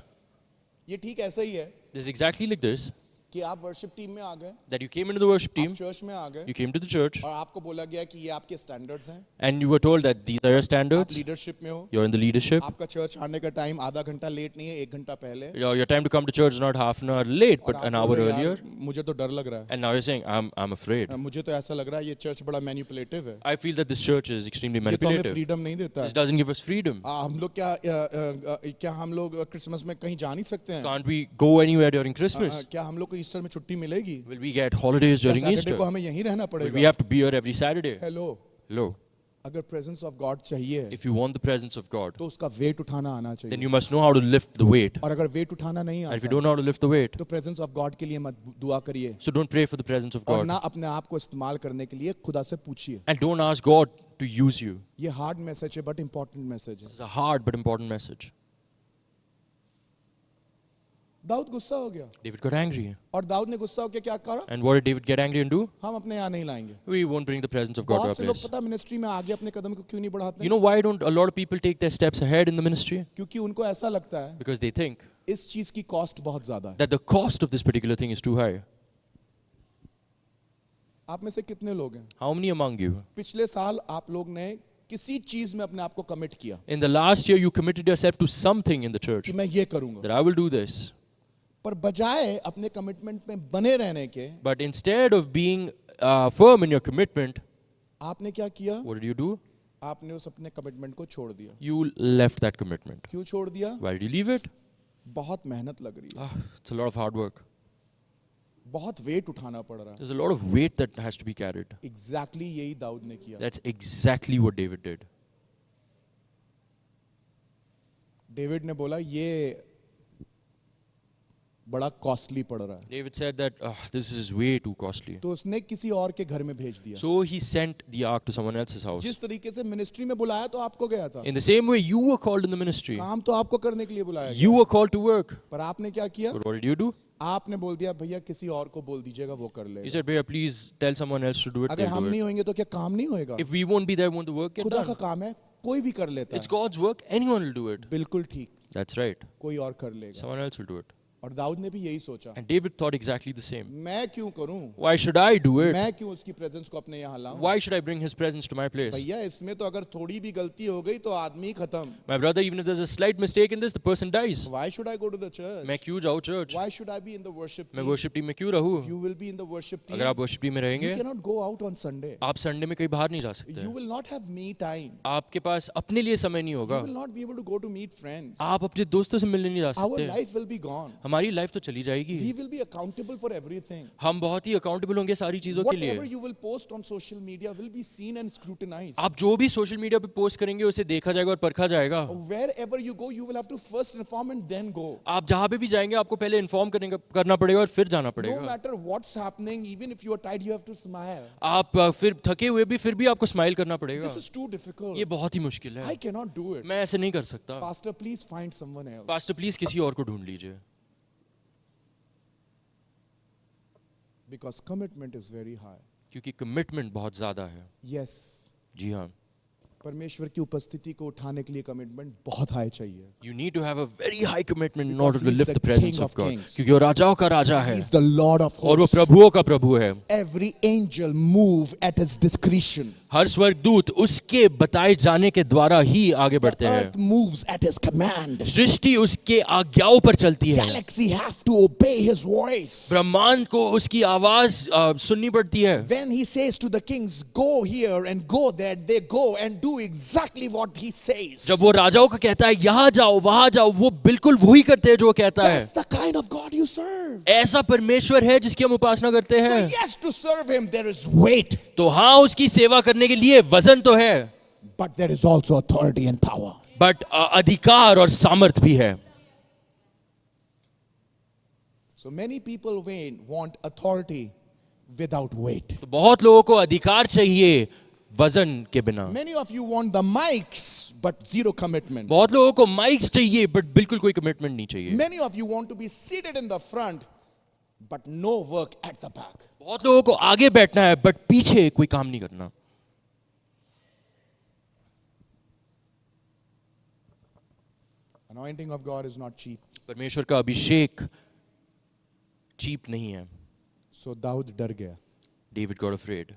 ये ठीक ऐसा ही है This is exactly like this, कि आप worship team में आ गए, that you came into the worship आप team, church में आ गए you came to the church, और आपको बोला गया कि ये आपके स्टैंडर्ड्स हैं, and you were told that these are your आप standards, लीडरशिप में हो, you're in the leadership, आपका चर्च आने का टाइम आधा घंटा लेट नहीं है, 1 घंटा पहले. your time to come to church is not half an hour late, और but आप an बोल hour रहे हो, earlier, यार मुझे तो डर लग रहा है, and now you're saying, I'm afraid. मुझे तो ऐसा लग रहा है ये चर्च बड़ा मैनिपुलेटिव है, I feel that this church is extremely ये तो हमें manipulative. फ्रीडम नहीं देता This है. doesn't give us freedom. हम लोग क्या हम लोग क्रिसमस में कहीं जा नहीं सकते हैं? Can't we go anywhere during Christmas? क्या हम लोग को ईस्टर में छुट्टी मिलेगी? Will we get holidays क्या during सैटरडे Easter? को हमें यहीं रहना Will we पड़ेगा? have to be here every Saturday? Hello, Hello. अगर प्रेजेंस ऑफ गॉड चाहिए If you want the presence of God, तो उसका वेट उठाना आना then चाहिए. you must know how to lift the weight. और अगर वेट उठाना नहीं And if you आता don't know how to lift the weight, तो प्रेजेंस ऑफ गॉड के लिए मत दुआ करिए so don't pray for the presence of और God. ना अपने आप को इस्तेमाल करने के लिए खुदा से पूछिए. And don't ask God to use you. ये हार्ड मैसेज है बट इंपॉर्टेंट मैसेज है. This is a hard but important message. दाऊद गुस्सा हो गया David got angry. और दाऊद ने गुस्सा होकर क्या करा? And what did David get angry and do? हम अपने यहाँ नहीं लाएंगे. We won't bring the presence of God to बहुत our से लोग place. पता मिनिस्ट्री में आगे अपने कदम को क्यों नहीं बढ़ाते? You know why don't a lot of people take their steps ahead in the ministry? क्योंकि उनको ऐसा लगता है Because they think इस चीज की कॉस्ट बहुत ज्यादा है. that the cost of this particular thing is too high. आप में से कितने लोग हैं How many among you? पिछले साल आप लोग ने किसी चीज में अपने आप को कमिट किया In the last year, you committed yourself to something in the church. कि मैं ये करूंगा, That I will do this. पर बजाय अपने कमिटमेंट में बने रहने के But instead of being firm in your commitment, आपने क्या किया? what did you do? आपने उस अपने कमिटमेंट को छोड़ दिया. You left that commitment. क्यों छोड़ दिया? Why did you leave it? बहुत मेहनत लग रही है, It's a lot of hard work. बहुत वेट उठाना पड़ रहा है. There's a lot of weight that has to be carried. Exactly यही दाऊद ने किया. That's exactly what David did. David ने बोला ये बड़ा कॉस्टली पड़ रहा है, David said that this is way too costly. तो उसने किसी और के घर में भेज दिया. So he sent the ark to someone else's house. जिस तरीके से मिनिस्ट्री में बुलाया तो आपको गया था, In the same way, you were called in the ministry. काम तो आपको करने के लिए बुलाया गया, You were called to work. पर आपने क्या किया? But what did you do? आपने बोल दिया भैया किसी और को बोल दीजिएगा वो कर You लेगा. said, Bhaiya, please tell someone else to do it. अगर They'll हम do नहीं it. होंगे तो क्या काम नहीं होएगा? If we won't be there, won't the work get खुदा का done? काम है, कोई भी कर लेता It's है. God's work. Anyone will do it. बिल्कुल ठीक, That's right. कोई और कर लेगा. Someone else will do it. और दाऊद ने भी यही सोचा, And David thought exactly the same. मैं क्यों करूं? Why should I do it? मैं क्यों उसकी प्रेजेंस को अपने यहाँ लाऊं? Why should I bring his presence to my place? भैया इसमें तो अगर थोड़ी भी गलती हो गई तो आदमी खत्म. My brother, even if there's a slight mistake in this, the person dies. Why should I go to the church? मैं क्यों जाऊँ church? Why should I be in the worship मैं team? worship team में क्यों रहूँ? You will be in the worship team. अगर आप worship team में You रहेंगे, cannot go out on Sunday. आप संडे में कहीं बाहर नहीं जा सकते. You will not have me time. आपके पास अपने लिए समय नहीं You होगा. will not be able to go to meet friends. आप अपने दोस्तों से मिलने नहीं जा Our सकते. life will be gone. हमारी लाइफ तो चली जाएगी. We will be accountable for everything. हम बहुत ही अकाउंटेबल होंगे सारी चीजों के Whatever लिए. you will post on social media will be seen and scrutinized. आप जो भी सोशल मीडिया पे पोस्ट करेंगे उसे देखा जाएगा और परखा जाएगा. Wherever you go, you will have to first inform and then go. आप जहाँ पे भी जाएंगे आपको पहले इन्फॉर्म करना पड़ेगा और फिर जाना No पड़ेगा. matter what's happening, even if you are tired, you have to smile. आप फिर थके हुए भी फिर भी आपको स्माइल करना पड़ेगा. This is too difficult. ये बहुत ही मुश्किल है. I cannot do it. मैं ऐसे नहीं कर सकता. Pastor, please find someone else. Pastor please किसी और को ढूंढ लीजिए. Because commitment is very high. क्योंकि कमिटमेंट बहुत ज्यादा है. Yes. जी हाँ. परमेश्वर की उपस्थिति को उठाने के लिए कमिटमेंट बहुत हाई चाहिए. You need to have a very high commitment in Because order to he's lift the the presence King of of God. Kings. क्योंकि वो राजाओं का राजा है. He's the Lord of और वो hosts. प्रभुओं का प्रभु है. Every angel move at his discretion. हर स्वर्गदूत उसके बताए जाने के द्वारा ही आगे The बढ़ते हैं. earth moves at his command. सृष्टि उसके आज्ञाओं पर चलती है. Galaxy have to obey his voice. ब्रह्मांड को उसकी आवाज सुननी पड़ती है. When he says to the kings, go here and go there, they go and do exactly what he says. जब वो राजाओं को कहता है यहाँ जाओ वहां जाओ, वो बिल्कुल वही करते हैं जो वो कहता है. That's the kind of God you serve. ऐसा परमेश्वर है जिसकी हम उपासना करते So हैं. yes, to serve him there is weight, तो हाँ, उसकी सेवा करने के लिए वजन तो है, but there is also authority and power. But अधिकार और सामर्थ भी है. So many people want authority without weight. तो बहुत लोगों को अधिकार चाहिए वजन के बिना. Many of you want the mics but zero commitment. बहुत लोगों को माइक्स चाहिए बट बिल्कुल कोई कमिटमेंट नहीं चाहिए. Many of you want to be seated in the front but no work at the back. बहुत लोगों को आगे बैठना है बट पीछे कोई काम नहीं करना. Anointing of God is not cheap. परमेश्वर का अभिषेक चीप नहीं है. So दाऊद डर गया. David got afraid.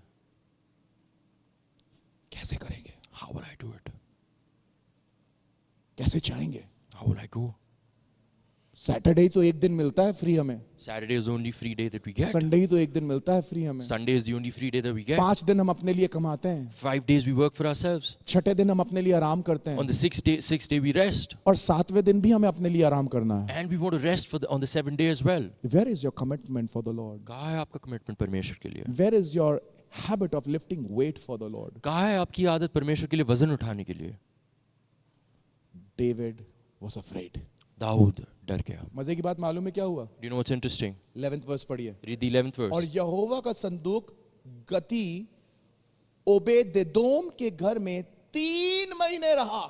कैसे करेंगे? How will I do it? कैसे चाहेंगे? How will I go? Saturday तो एक दिन मिलता है फ्री हमें. Saturday is the only free day that we get. Sunday ही तो एक दिन मिलता है फ्री हमें. Sunday is the only free day that we get. 5 दिन हम अपने लिए कमाते हैं. 5 days we work for ourselves. छठे दिन हम अपने लिए आराम करते On हैं. the sixth day we rest. और 7वें दिन भी हमें अपने लिए आराम करना है. And we want to rest on the 7th day as well. Where is your commitment for the Lord? कहाँ है आपका कमिटमेंट परमेश्वर के लिए? Where is your habit of lifting weight for the Lord? कहाँ है आपकी आदत परमेश्वर के लिए वजन उठाने के लिए? David was afraid. दाऊद डर गया. मजे की बात मालूम है क्या हुआ? Do you know what's interesting? 11th verse पढ़िए. Read the 11th verse. और यहोवा का संदूक गति ओबेदेदोम के घर में 3 महीने रहा.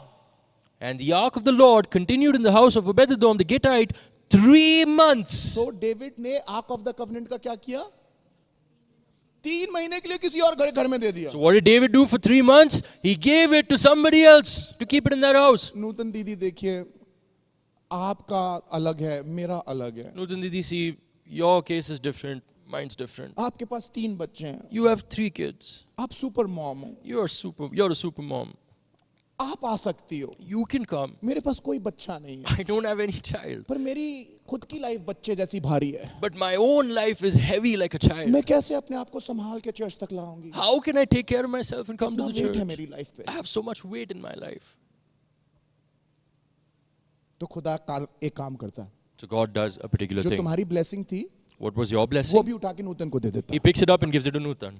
And the ark of the Lord continued in the house of Obed-edom the Gittite 3 months. तो डेविड ने आर्क ऑफ द कवनेंट का क्या किया? 3 महीने के लिए किसी और घर में दे दिया. So what did David do for 3 months? He gave it to somebody else to keep it in that house. नूतन दीदी देखिए, आपका अलग है, मेरा अलग है. Nutan Didi, see, your case is different, mine's different. आपके पास 3 बच्चे हैं. You have 3 kids. आप सुपर मॉम हो. You're a super mom. आप आ सकती हो. You can come. मेरे पास कोई बच्चा नहीं है. I don't have any child. पर मेरी खुद की लाइफ बच्चे जैसी भारी है. But my own life is heavy like a child. मैं कैसे अपने आप को संभाल के चर्च तक लाऊंगी? How can I take care of myself and come to कितना the वेट है church? मेरी लाइफ पे. I have so much weight in my life. तो खुदा एक काम करता है. So God does a particular जो thing. तुम्हारी ब्लेसिंग थी What was your वो blessing? भी उठा के नूतन को दे देता. He picks it up and gives it to Nutan.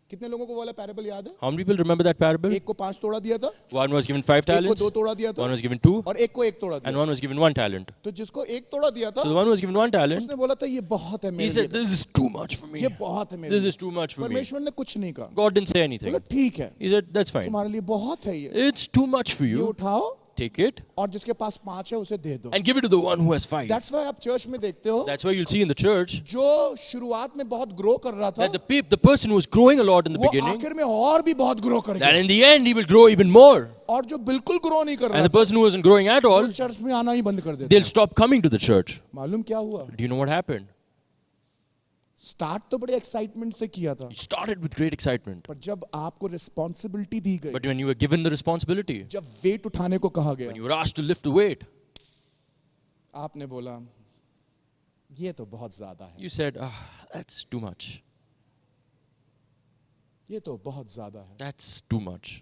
कितने लोगों को वाला पैराबल याद है? How many people remember that parable? एक को 5 तोड़ा दिया था, One was given 5 एक को talents, 2 तोड़ा दिया था, one was given 2, और एक को 1 तोड़ा and दिया. one was given 1 talent. तो जिसको 1 तोड़ा दिया था So the one who was given 1 talent, उसने बोला था ये बहुत है he मेरे said, लिए. "This is too much for me. ये बहुत है मेरे This लिए. is too much for me." परमेश्वर ने कुछ नहीं कहा. God didn't say anything. बोला ठीक है, He said, "That's fine. तुम्हारे लिए बहुत है ये. It's too much for ये you. उठाओ Take it और जिसके पास 5 है उसे दे दो. and give it to the one who has 5." That's why आप चर्च में देखते हो That's why you'll see in the church जो शुरुआत में बहुत ग्रो कर रहा था that the person who was growing a lot in the वो beginning, आखिर में और भी बहुत ग्रो that करेगा. in the end he will grow even more. और जो बिल्कुल ग्रो नहीं कर रहा And the था person who wasn't growing at all, वो चर्च में आना ही बंद कर देता. they'll stop coming to the church. मालूम क्या हुआ? Do you know what happened? Start तो बड़े एक्साइटमेंट से किया था, You started with great excitement. पर जब आपको रिस्पॉन्सिबिलिटी दी गई, But when you were given the responsibility, जब वेट उठाने को कहा गया, when you were asked to lift the weight, आपने बोला ये तो बहुत ज्यादा है, you said, that's too much. ये तो बहुत ज्यादा है. That's too much.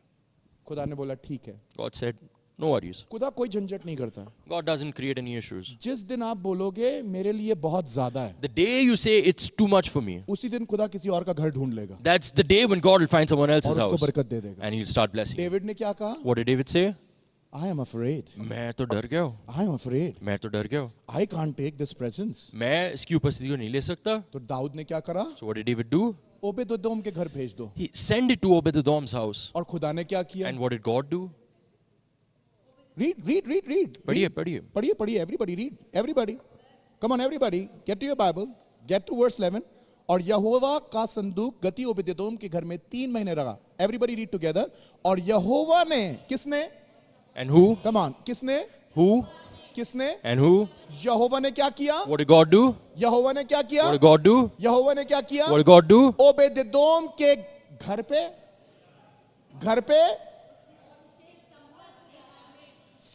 खुदा ने बोला ठीक है. God said, no worries. खुदा कोई झंझट नहीं करता. God doesn't create any issues. जिस दिन आप बोलोगे मेरे लिए बहुत ज्यादा है, The day you say it's too much for me, उसी दिन खुदा किसी और का घर ढूंढ लेगा that's the day when God will find someone और else's उसको house बरकत दे देगा. and he'll start blessing you. David ने क्या कहा? What did David say? I am afraid. मैं तो डर गया हूँ. I am afraid. मैं तो डर गया हूँ. I can't take this presence. मैं इसकी उपस्थिति को नहीं ले सकता. तो दाऊद ने क्या करा? So what did David do? ओबेदेदोम के घर भेज दो. He sent it to Obed-edom's house. और खुदा ने क्या किया? And what did God do? Read. पढ़िए, पढ़िए. Everybody read. Everybody. Come on, everybody. Get to your Bible. Get to verse 11. और यहोवा का संदूक गती ओबेदेदोम के घर में 3 महीने रहा. Everybody read together. और यहोवा ने, किसने? And who? Come on, किसने? Who? किसने? And who? यहोवा ने क्या किया? What did God do? यहोवा ने क्या किया? What did God do? यहोवा ने क्या किया? What did God do? ओबेदेदोम के घर पे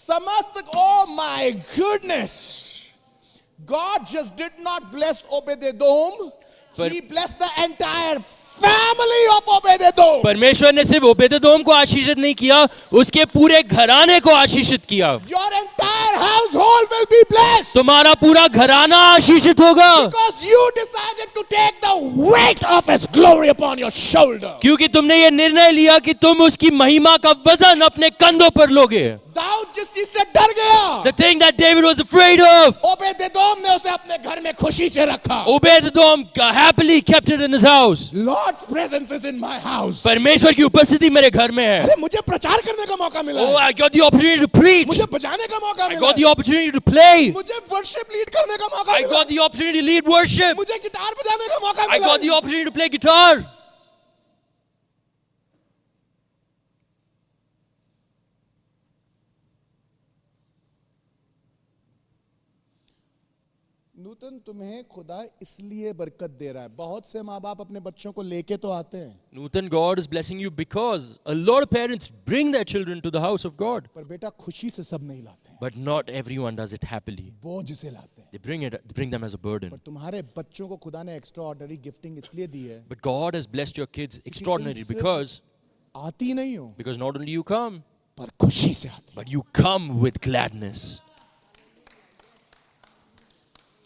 समस्त, oh my goodness, God just did not bless Obed-Edom, he blessed the entire family of Obed-Edom. परमेश्वर ने सिर्फ ओबेदेदोम को आशीषित नहीं किया, उसके पूरे घराने को आशीषित किया. Your entire household will be blessed. तुम्हारा पूरा घराना आशीषित होगा. Because you decided to take the weight of his glory upon your shoulder. क्योंकि तुमने ये निर्णय लिया कि तुम उसकी महिमा का वजन अपने कंधों पर लोगे. दाऊद जिस चीज से डर गया, The thing that David was afraid of, ओबेदेदोम ने उसे अपने घर में खुशी से रखा. ओबेदेदोम happily kept it in his house. Lord's presence is in my house. परमेश्वर की उपस्थिति मेरे घर में है. अरे मुझे प्रचार करने का मौका मिला Oh, है. I got the opportunity to preach. मुझे बजाने का मौका I मिला got है. the opportunity to play. मुझे वर्शिप लीड करने का मौका I मिला. got the opportunity to lead worship. मुझे गिटार बजाने का मौका I मिला. got the opportunity to play guitar. नूतन, तुम्हें खुदा इसलिए बरकत दे रहा है. बहुत से माँ बाप अपने बच्चों को लेके तो आते हैं, Newton, God is blessing you because a lot of parents bring their children to the house of God. पर बेटा खुशी से सब नहीं लाते हैं. But not everyone does it happily. बोझ से लाते हैं. They bring them as a burden. पर तुम्हारे बच्चों को खुदा ने एक्स्ट्रा ऑर्डिनरी गिफ्टिंग इसलिए दी है, But God has blessed your kids extraordinarily because आती नहीं हो, not only you come, पर खुशी से आती. but you come with gladness.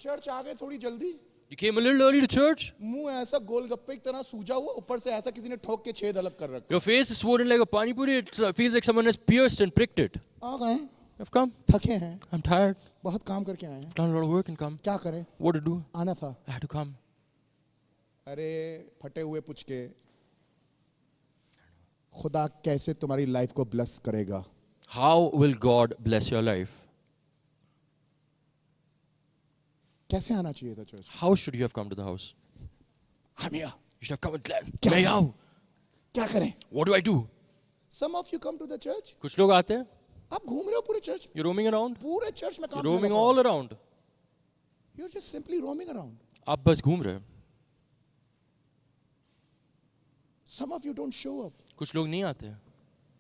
Church आ गए थोड़ी जल्दी. You came a little early to church. मुंह ऐसा गोलगप्पे की तरह सूजा हुआ, ऊपर से ऐसा किसी ने ठोक के छेद अलग कर रखा. Your face is swollen like a pani puri. It feels like someone has pierced and pricked it. आ गए, I've come. थके हैं, I'm tired. बहुत काम करके आए हैं. Done a lot of work and come. क्या करें? What to do? आना था. I had to come. अरे फटे हुए पुचके, खुदा कैसे तुम्हारी लाइफ को ब्लेस करेगा? How will God bless your life? कैसे आना चाहिए था church? How should you have come to the house? हम यहाँ You should have come with glad. क्या मैं आओ. क्या करें? What do I do? Some of you come to the church, कुछ लोग आते हैं. आप घूम रहे हो पूरे चर्च में, You're roaming around. पूरे चर्च में काम You're roaming कर रहे हो. all around. You're just simply roaming around. आप बस घूम रहे हो. Some of you don't show up. कुछ लोग नहीं आते हैं.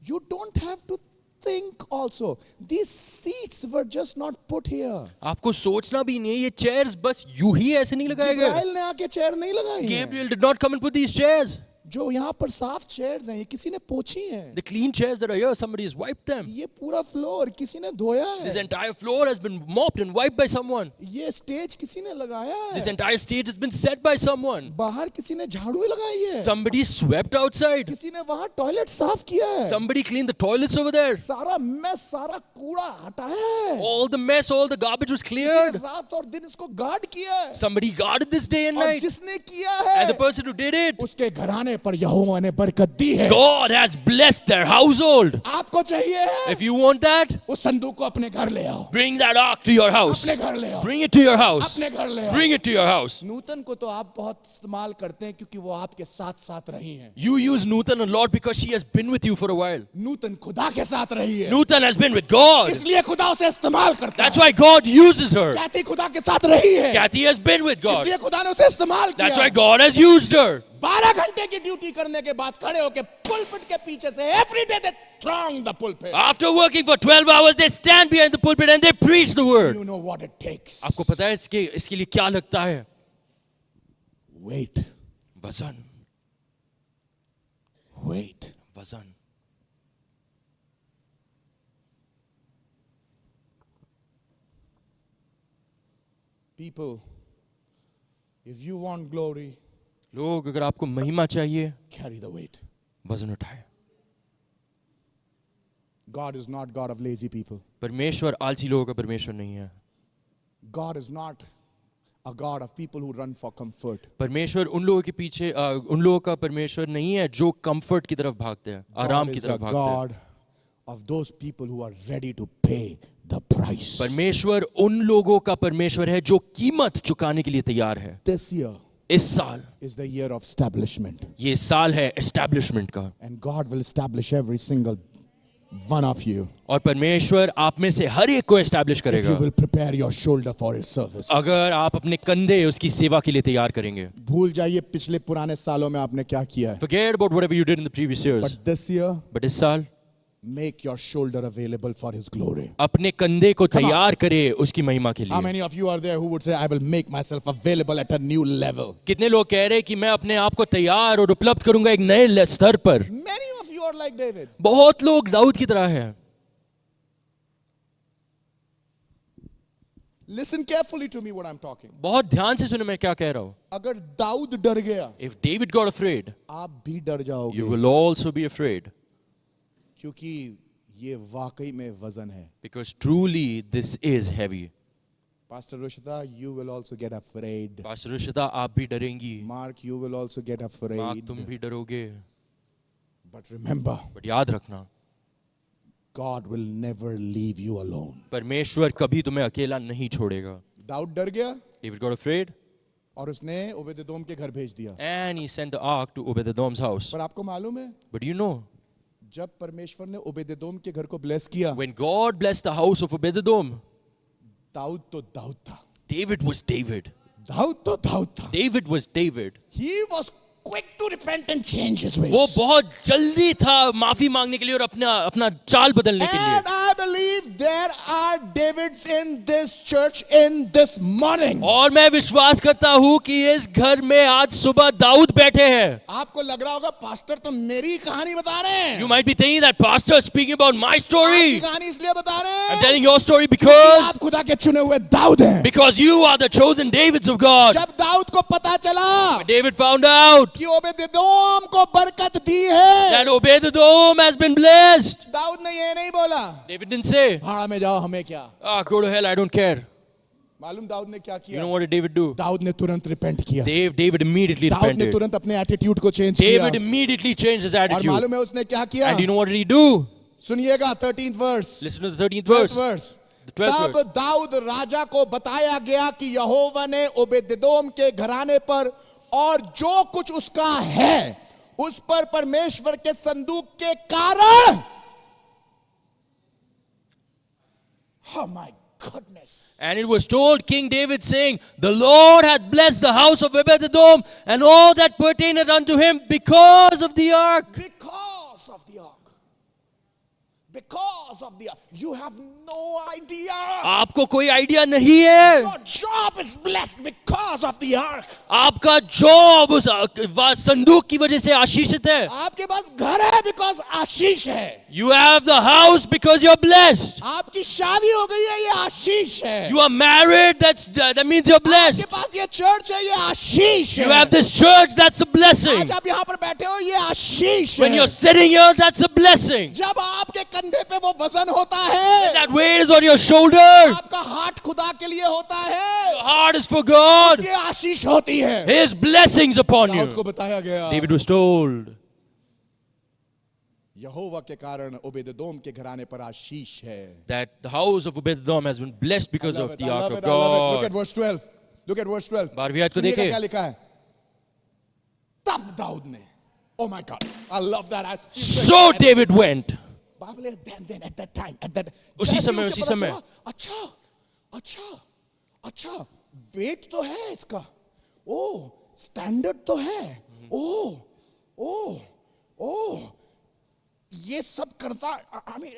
You don't have to think also. These seats were just not put here. आपको सोचना भी नहीं है. ये chairs बस यूं ही ऐसे नहीं लगाए गए. जिब्राइल ने आके चेयर नहीं लगाई है. Gabriel did not come and put these chairs. जो यहाँ पर साफ चेयर्स हैं, ये किसी ने पोछी हैं. The clean chairs that are here, somebody has wiped them. ये पूरा फ्लोर किसी ने धोया This है. entire floor has been mopped and wiped by someone. ये स्टेज किसी ने लगाया This है. entire stage has been set by someone. बाहर किसी ने झाड़ू लगाई है. Somebody swept outside. किसी ने वहाँ टॉयलेट साफ किया है. Somebody cleaned the toilets over there. सारा मेस, सारा कूड़ा हटाया है. All the mess, all the garbage was किसी ने cleared. रात और दिन इसको गार्ड किया है. Somebody guarded this day and और night. जिसने किया And the है, person who did it, उसके घराने पर यहोवा ने बरकत दी है. God has blessed their household. आपको चाहिए है, If you want that, उस संदूक को अपने घर ले आओ. bring that ark to your house. अपने घर ले आओ. Bring it to your house. अपने घर ले आओ. Bring it to your house. नूतन को तो आप बहुत इस्तेमाल करते हैं क्योंकि वो आपके साथ साथ रही हैं. You use Newton a lot because she has been with you for a while. नूतन खुदा के साथ रही है, Newton has been with God. इसलिए खुदा उसे इस्तेमाल करता That's है. why God uses her. कहती खुदा के साथ रही है, Kathy has been with God. इसलिए खुदा ने उसे इस्तेमाल That's किया. why God has used her. 12 घंटे की ड्यूटी करने के बाद खड़े होके पुलपिट के पीछे से every day they throng the pulpit. After working for 12 hours, they stand behind the pulpit and they preach the word. You know what it takes. आपको पता है इसके लिए क्या लगता है? Wait, वजन. wait. वजन. People, if you want glory, लोग, अगर आपको महिमा चाहिए, carry the weight. वजन उठाए. God is not God of lazy people. परमेश्वर आलसी लोगों का परमेश्वर नहीं है. God is not a God of people who run for comfort. परमेश्वर उन लोगों के पीछे उन लोगों का परमेश्वर नहीं है जो कंफर्ट की तरफ भागते हैं, आराम God की is a तरफ भागते हैं. God of those people who are ready to pay the price. परमेश्वर उन लोगों का परमेश्वर है जो कीमत चुकाने के लिए तैयार है. This year इस साल is the year of establishment. ये साल है एस्टैब्लिशमेंट का. And God will establish every single one of you और परमेश्वर आप में से हर एक को एस्टैब्लिश if you करेगा will prepare your shoulder for His service. अगर आप अपने कंधे उसकी सेवा के लिए तैयार करेंगे. भूल जाइए पिछले पुराने सालों में आपने क्या किया है. Forget about whatever you did in the previous years. But this year, But इस साल make your shoulder available for His glory. अपने कंधे को तैयार करे उसकी महिमा के How लिए. many of you are there who would say, I will make myself available at a new level? कितने लोग कह रहे हैं कि मैं अपने आप को तैयार और उपलब्ध करूंगा एक नए स्तर पर. Many of you are like David. बहुत लोग दाऊद की तरह हैं. Listen carefully to me what I'm talking. बहुत ध्यान से सुने मैं क्या कह रहा हूँ. अगर दाऊद डर गया, If David got afraid, आप भी डर जाओगे. you will also be afraid. क्योंकि ये वाकई में वजन है. Because truly this is heavy. Pastor Rushita, you will also get afraid. Pastor Rishita, आप भी डरेंगी. Mark, you will also get mark afraid. तुम भी डरोगे. But remember, But याद रखना God will never leave you alone. परमेश्वर कभी तुम्हें अकेला नहीं छोड़ेगा. दाऊद डर गया David got afraid और उसने ओबेदेदोम के घर भेज दिया. and he sent the ark to Obed-Edom's house. पर आपको मालूम है, But you know, जब परमेश्वर ने ओबेदेदोम के घर को ब्लेस किया, when God blessed the house of Obed-Edom, Dawood तो दाऊद था. David was David. दाऊद तो दाऊद था. David was David. He was quick to repent and change his ways. वो बहुत जल्दी था माफी मांगने के लिए और अपना अपना चाल बदलने के लिए. And I believe there are Davids in this church in this morning. और मैं विश्वास करता हूँ कि इस घर में आज सुबह दाऊद बैठे हैं. आपको लग रहा होगा पास्टर तो मेरी कहानी बता रहे हैं. You might be thinking that pastor is speaking about my आपकी story. कहानी इसलिए बता रहे I'm हैं telling your story क्योंकि because आप खुदा के चुने हुए दाऊद हैं. you are the chosen Davids of God. जब दाऊद को पता चला David found out कि ओबेदेदोम को बरकत दी है, that Obed-Edom has been blessed. Dawood ने ये नहीं बोला David didn't say, भाड़ा में जाओ हमें क्या. go to hell, I don't care. मालूम दाऊद ने क्या You किया? know what did David do? Dawood ने तुरंत रिपेंट किया. David immediately दाऊद ने repented. तुरंत अपने एटीट्यूड को चेंज किया. David immediately changed his और attitude. मालूम है उसने क्या किया? And do you know what did he do? सुनिएगा 13th verse. Listen to the 13th 12th verse. verse. The 12th तब verse. दाऊद राजा को बताया गया कि यहोवा ने ओबेदेदोम के घराने पर और जो कुछ उसका है उस पर परमेश्वर के संदूक के कारण. Oh my goodness. And it was told King David saying, the Lord hath blessed the house of Obed-Edom and all that pertaineth unto him because of the ark. Because of the ark. Because of the ark. You have no idea. आपको कोई idea नहीं है. Your job is blessed because of the ark. आपका job उस संदूक की वजह से आशीषित है. आपके पास घर है because आशीष है. You have the house because you're blessed. आपकी शादी हो गई है, ये आशीष है. You are married, that means you're blessed. आपके पास ये चर्च है, ये आशीष है. You have this church, that's a blessing. आज आप यहाँ पर बैठे हो, ये आशीष When है. you're sitting here, that's a blessing. जब आपके कंधे पे वो वजन होता है, That weight is on your shoulder. आपका हाथ खुदा के लिए होता है, Your heart is for God. ये आशीष होती है. His blessings upon you. Dawood को बताया गया, David was told यहोवा के कारण ओबेदेदोम के घराने पर आशीष है. that the house of Obed-Edom has been blessed because I love of it, the I ark love of it, I love it. Look God. at verse 12. Look at verse 12. 12वीं आयत को सुनिएगा देखें. क्या लिखा है. तब दाऊद ने, oh my God, I love that. So David went. Bible है, then at that time, at that. उसी जैसे समय, उसे उसी पता समय. चला, अच्छा, वेट तो है इसका. ओ, स्टैंडर्ड तो है. ओ, ये सब करता. I mean,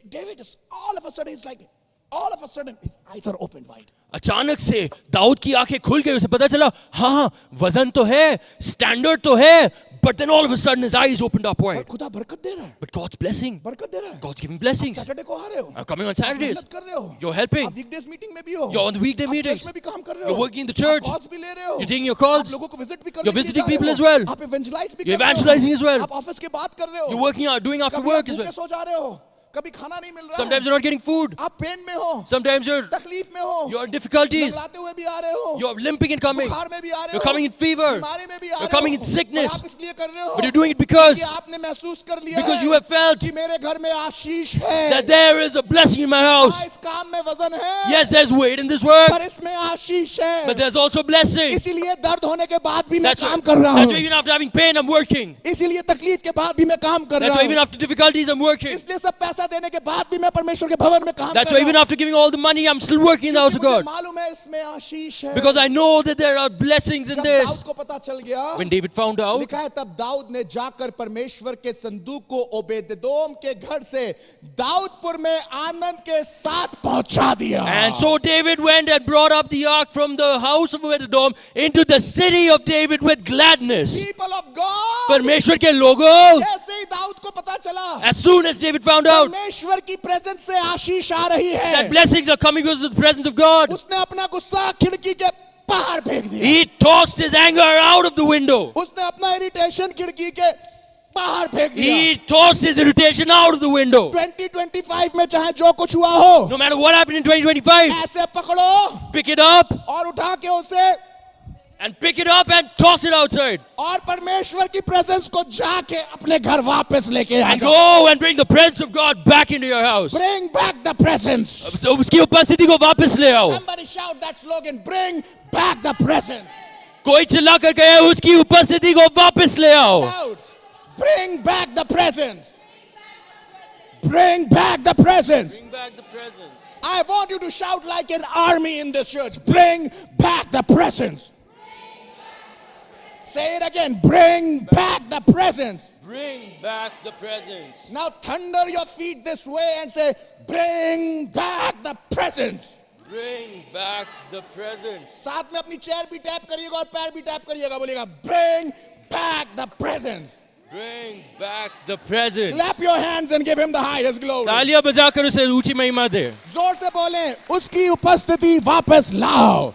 David is all of a sudden, his eyes are opened wide. अचानक से दाऊद की आंखें खुल गई. उसे पता चला हाँ वजन तो है, स्टैंडर्ड तो है, but then all of a sudden his eyes opened up और wide. खुदा बरकत दे रहा है. But God's blessing. बरकत दे रहा है. God's giving blessings. सैटरडे को आ रहे हो. I'm coming on आप Saturdays. मेहनत कर रहे हो. You're helping. आप वीकडेज मीटिंग में भी हो. You're on the weekday आप meetings. चर्च में भी काम कर रहे हो. You're working in the church. आप कॉल्स भी ले रहे हो. You're taking your calls. आप लोगों को विजिट भी करने You're के लिए visiting जा रहे people हो. as well. आप इवेंजलाइज भी You're कर रहे हो. evangelizing as well. आप ऑफिस के बात कर रहे हो. You're working out, doing after कभी work आप as भूखे well. सो जा रहे हो. कभी खाना नहीं मिल रहा Sometimes है, you're not getting food. आप पेन में हो, Sometimes you're तकलीफ में हो, in difficulties. लंगड़ाते हुए भी आ रहे हो, You're limping and coming. बुखार में भी आ रहे You're हो, coming in fever. बीमारी में भी आ You're रहे coming हो, in sickness. और आप इसलिए कर रहे हो But you're doing it because कि आपने महसूस कर लिया because है you have felt कि मेरे घर में आशीष है, that there is a blessing in my house. हाँ, इस काम में वजन है, Yes, there's weight in this work, पर इसमें आशीष है, but there's also blessing. इसीलिए दर्द होने के बाद भी मैं That's काम why, कर रहा that's why हूँ, even after having pain, I'm working. इसीलिए तकलीफ के बाद भी मैं काम कर That's रहा why even हूँ, after difficulties, I'm working. इसलिए सब पैसा देने के बाद भी मैं परमेश्वर के भवन में काम That's कर why रहा even हूँ, after giving all the money, I'm still working in the house of मुझे God. मालूम है इसमें आशीष है। Because I know that there are blessings in जब this. दाऊद को पता चल गया, When David found out, लिखा है तब दाऊद ने जाकर परमेश्वर के संदूक को ओबेदेदोम के घर से दाऊदपुर में आनंद के साथ पहुंचा दिया। and so David went and brought up the ark from the house of Obed-edom into the city of David with gladness. People of God, परमेश्वर के लोगों, जैसे ही दाऊद को पता चला as soon as David found out परमेश्वर की प्रेजेंस से आशीष आ रही that है, blessings are coming because of the presence of God, उसने अपना गुस्सा खिड़की के बाहर फेंक दिया, he tossed his anger out of the window. उसने अपना इरिटेशन खिड़की के बाहर फेंक दिया। He tossed his irritation out of the window. 2025 में चाहे जो कुछ हुआ हो, No matter what happened in 2025, ऐसे पकड़ो pick it up और उठा के उसे and pick it up and toss it outside. और परमेश्वर की प्रेजेंस को जाके अपने घर वापस लेके आ And जाओ। go and bring the presence of God back into your house. Bring back the presence. So उसकी उपस्थिति को वापस ले आओ. Somebody shout that slogan, bring back the presence. कोई चिल्ला कर कहे उसकी उपस्थिति को वापस ले आओ. Shout, bring back the presence. Bring back the presence. Bring back the presence. I want you to shout like an army in this church. Bring back the presence. Say it again. Bring back the presence. Bring back the presence. Now thunder your feet this way and say, bring back the presence. Bring back the presence. साथ में अपनी chair भी tap करिएगा और पैर भी tap करिएगा, बोलिएगा bring back the presence. Bring back the presence. Clap your hands and give him the highest glory. तालियां बजाकर उसे ऊंची महिमा दे. जोर से बोलें, उसकी उपस्थिति वापस लाओ.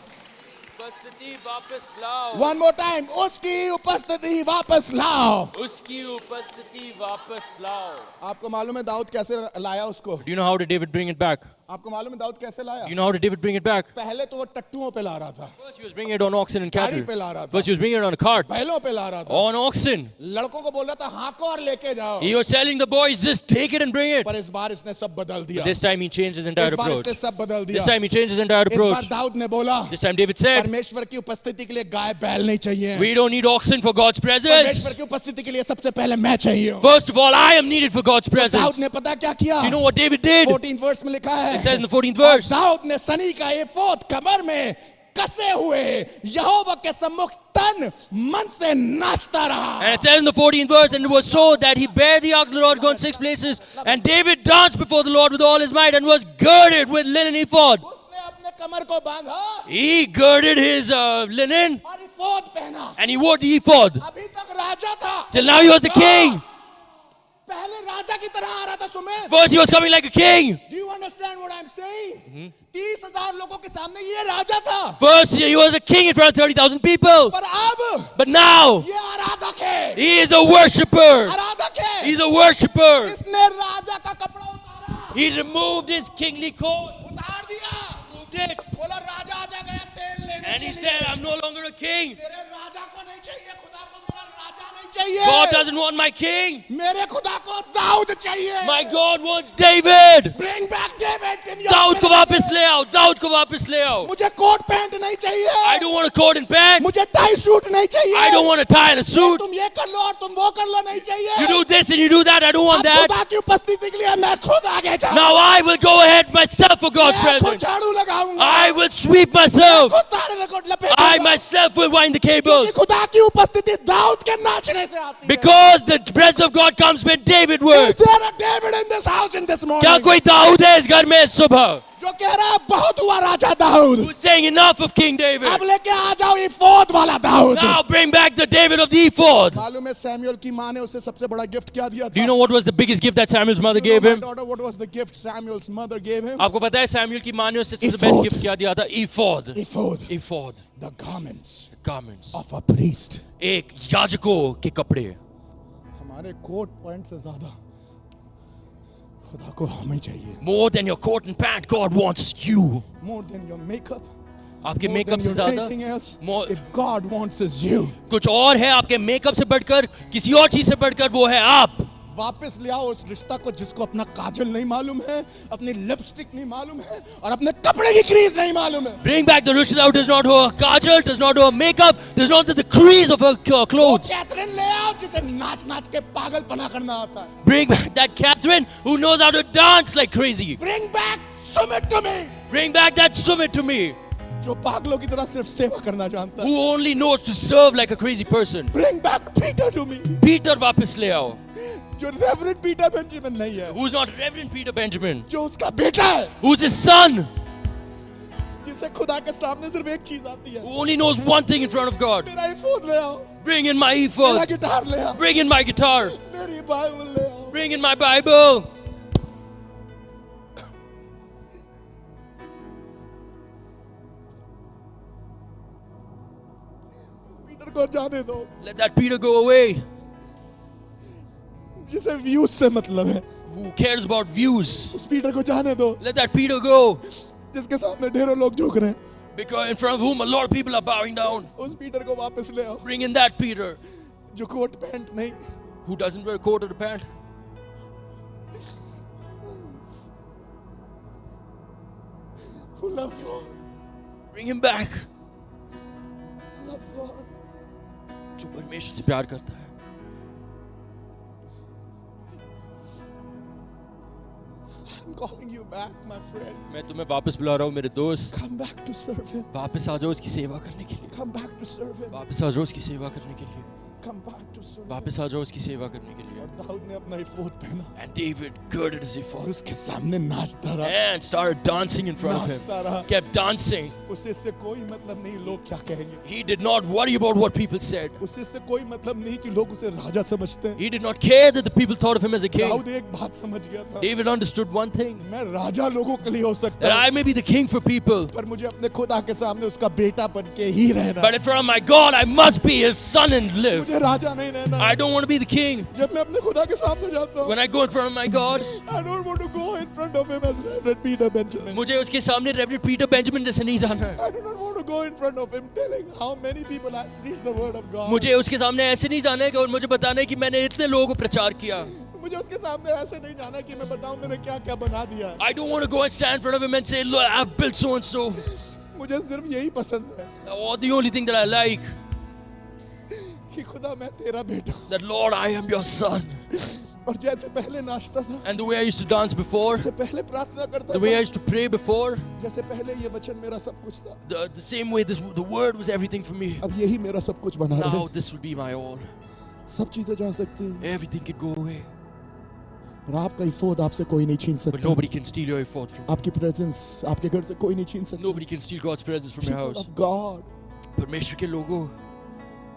उपस्थिति वापस लाओ. One more time, उसकी उपस्थिति वापस लाओ. उसकी उपस्थिति वापस लाओ. आपको मालूम है दाऊद कैसे लाया उसको? Do you know how did David bring it back? आपको मालूम है दाऊद कैसे लाया? Do you know how did David bring it back? पहले तो वो टट्टुओं पे ला रहा था, First he was bringing it on oxen and cattle. गाड़ी पे ला रहा था, First he was bringing it on a cart. बैलों पे ला रहा था, On oxen. लड़कों को बोल रहा था हाको और लेके जाओ. He was telling the boys, just take it and bring it. पर इस बार इसने सब बदल दिया. This time he changed his entire इस बार approach. इसने सब बदल This दिया. time he changed his entire इस बार approach. दाऊद ने बोला, This time David said, परमेश्वर की उपस्थिति के लिए गाय बैल नहीं चाहिए. we don't need oxen for God's presence. परमेश्वर की उपस्थिति के लिए सबसे पहले मैं चाहिए हूं. First of all, I am needed for God's Dawood presence. ने पता क्या किया? Do you know what David did? 14th verse में लिखा है, It says in the 14th और verse, दाऊद ने सनी का एफोद कमर में कसे हुए यहोवा के सम्मुख तन मन से नाचता रहा. and it says in the 14th verse, and it was so that he bare the ark of the Lord gone 6 places, and David danced before the Lord with all his might and was girded with linen ephod. उसने अपने कमर को बांधा He girded his linen और एफोद पहना. and he wore the ephod. अभी तक राजा था, Till now he was the king. पहले राजा की तरह आ रहा था. Sumer, First he was coming like a king. do you understand what I'm saying? 30,000 लोगों के सामने ये राजा था, First he was a king in front of 30,000 people. पर अब But now ये आराधक है. he is a worshipper. आराधक है. He's a worshipper. इसने राजा का कपड़ा उतारा, He removed his kingly coat, उतार दिया, removed it, बोला राजा आ गया तेल लेने and के he लिए. said, I'm no longer a king. मेरे राजा को नहीं चाहिए, खुदा को मेरा राजा नहीं चाहिए. God doesn't want my king. मेरे खुदा को दाऊद चाहिए. My God wants David. Bring back David in your Dawood को ministry. वापस ले आओ. दाऊद को वापस ले आओ. मुझे कोट पैंट नहीं चाहिए. I don't want a coat and pant. मुझे टाई सूट नहीं चाहिए. I don't want a tie and a suit. तुम ये कर लो और तुम वो कर लो नहीं चाहिए. You do this and you do that. I don't want अब that. खुदा की उपस्थिति के लिए मैं खुद आगे जाऊंगा. Now I will go ahead myself for God's मैं खुद presence. झाड़ू लगाऊंगा. I will sweep myself. खुद तारे लपेटूंगा. I myself will wind the क्योंकि cables. खुदा की उपस्थिति दाऊद के नाचने से आती है. Because the presence of God comes when David Is works. there a David in this house in this morning? क्या कोई दाऊद है इस घर में इस सुबह? जो कह रहा है बहुत हुआ राजा Dawood. Who's saying enough of King David? अब लेके आ जाओ एफोद वाला Dawood. Now bring back the David of the ephod. मालूम है सैमुअल की माँ ने उसे सबसे बड़ा गिफ्ट क्या दिया था? Do you know what was the biggest gift that Samuel's mother You know, gave my him? daughter, what was the gift Samuel's mother gave him? आपको पता है सैमुअल की माँ ने उससे सबसे Ephod. बेस्ट गिफ्ट क्या दिया था? ephod. Ephod, ephod. the garments Garments. of a priest. एक याजकों के कपड़े. हमारे कोट पॉइंट से ज्यादा खुदा को हमें चाहिए. More than your coat and pant, God wants you. More than your makeup. आपके More मेकअप than से your ज्यादा anything else. More- If God wants is you. कुछ और है. आपके मेकअप से बढ़कर, किसी और चीज से बढ़कर, वो है आप. वापस ले आओ उस रिश्ता को जिसको अपना काजल नहीं मालूम है, अपनी लिपस्टिक नहीं मालूम है और अपने कपड़े की क्रीज नहीं मालूम है. Bring back the Rishta who does not know her kajal, does not know her makeup, does not know the crease of her वो clothes. कैथरीन ले आओ जिसे नाच नाच के पागलपना करना आता है. Bring back that Catherine who knows how to dance like crazy. Bring back Sumit to me. Bring back that Sumit to me जो पागलों की तरह सिर्फ सेवा करना जानता है. who only knows to serve like a crazy person. Bring back Peter to me. Peter वापस ले आओ. जो रेवरेंड पीटर बेंजामिन नहीं है, Who's not Reverend Peter Benjamin? जो उसका बेटा है, Who's his son? जिसे खुदा के सामने सिर्फ एक चीज आती है. Who only knows one thing in front of God. मेरा एफोद ले आओ, Bring in my मेरा ephod. गिटार ले आओ, Bring in my guitar. मेरी बाइबल ले आओ. Bring in my Bible. Peter को जाने दो Let that Peter go away. जिसे व्यूज से मतलब है. Who cares about views? उस पीटर को जाने दो Let that Peter go. जिसके सामने ढेरों लोग झुक रहे हैं. Because in front of whom a lot of people are bowing down. उस पीटर को वापस ले आओ Bring in that Peter जो कोट पैंट नहीं, who doesn't wear a coat or a pant. who loves God, Bring him back. who loves God. जो परमेश्वर से प्यार करता है. I'm calling you back, my friend. मैं तुम्हें वापस बुला रहा हूँ मेरे दोस्त. Come back to serve Him. वापस आ जाओ उसकी सेवा करने के लिए. Come back to serve Him. वापस आ जाओ उसकी सेवा करने के लिए. Come back to serve Him. वापस आ जाओ उसकी सेवा करने के लिए. और दाऊद ने अपना एफोद पहना And David girded his और ephod उसके सामने नाचता रहा. and started dancing in front of him. नाचता रहा. Kept dancing. उसे इससे कोई मतलब नहीं लोग क्या कहेंगे. He did not worry about what people said. उसे इससे कोई मतलब नहीं कि लोग उसे राजा समझते हैं. He did not care that the people thought of him as a king. Dawood एक बात समझ गया था. David understood one thing, मैं राजा लोगों के लिए हो सकता that हूँ, I may be the king for people, पर मुझे अपने खुदा के सामने उसका बेटा बन के ही रहना. but in front of my God, I must be his son and live. मुझे राजा नहीं रहना. I don't want to be the king. जब मैं अपने खुदा के सामने जाता हूँ, When I go in front of my God, I don't want to go in front of him as Reverend Peter Benjamin. मुझे उसके सामने Reverend Peter Benjamin जैसे नहीं जाना है. I do not want to go in front of him telling how many people have preached the word of God. मुझे उसके सामने ऐसे नहीं जाना है कि और मुझे बताना है कि मैंने इतने लोगों को प्रचार किया. मुझे उसके सामने ऐसे नहीं जाना कि मैं बताऊं मैंने क्या क्या बना दिया. I don't want to go and stand in front of him and say, look, I've built so and so. मुझे सिर्फ यही पसंद है Or the only thing that I like, कि खुदा मैं तेरा बेटा हूं. that Lord, I am your son. और जैसे पहले नाचता था, And the way I used to dance before, जैसे पहले प्रार्थना करता the way I था, used to pray before, जैसे पहले ये वचन मेरा सब कुछ था, the same way the word was everything for me. अब यही मेरा सब कुछ बना रहे. Now this will be my all. सब चीजें जा सकती हैं, Everything could go away, पर आपका इफोद आपसे कोई नहीं छीन but सकता. nobody can steal your ephod from you. आपकी प्रेजेंस आपके घर से कोई नहीं छीन सकता. Nobody can steal God's presence from your People house. of God, परमेश्वर के लोगों,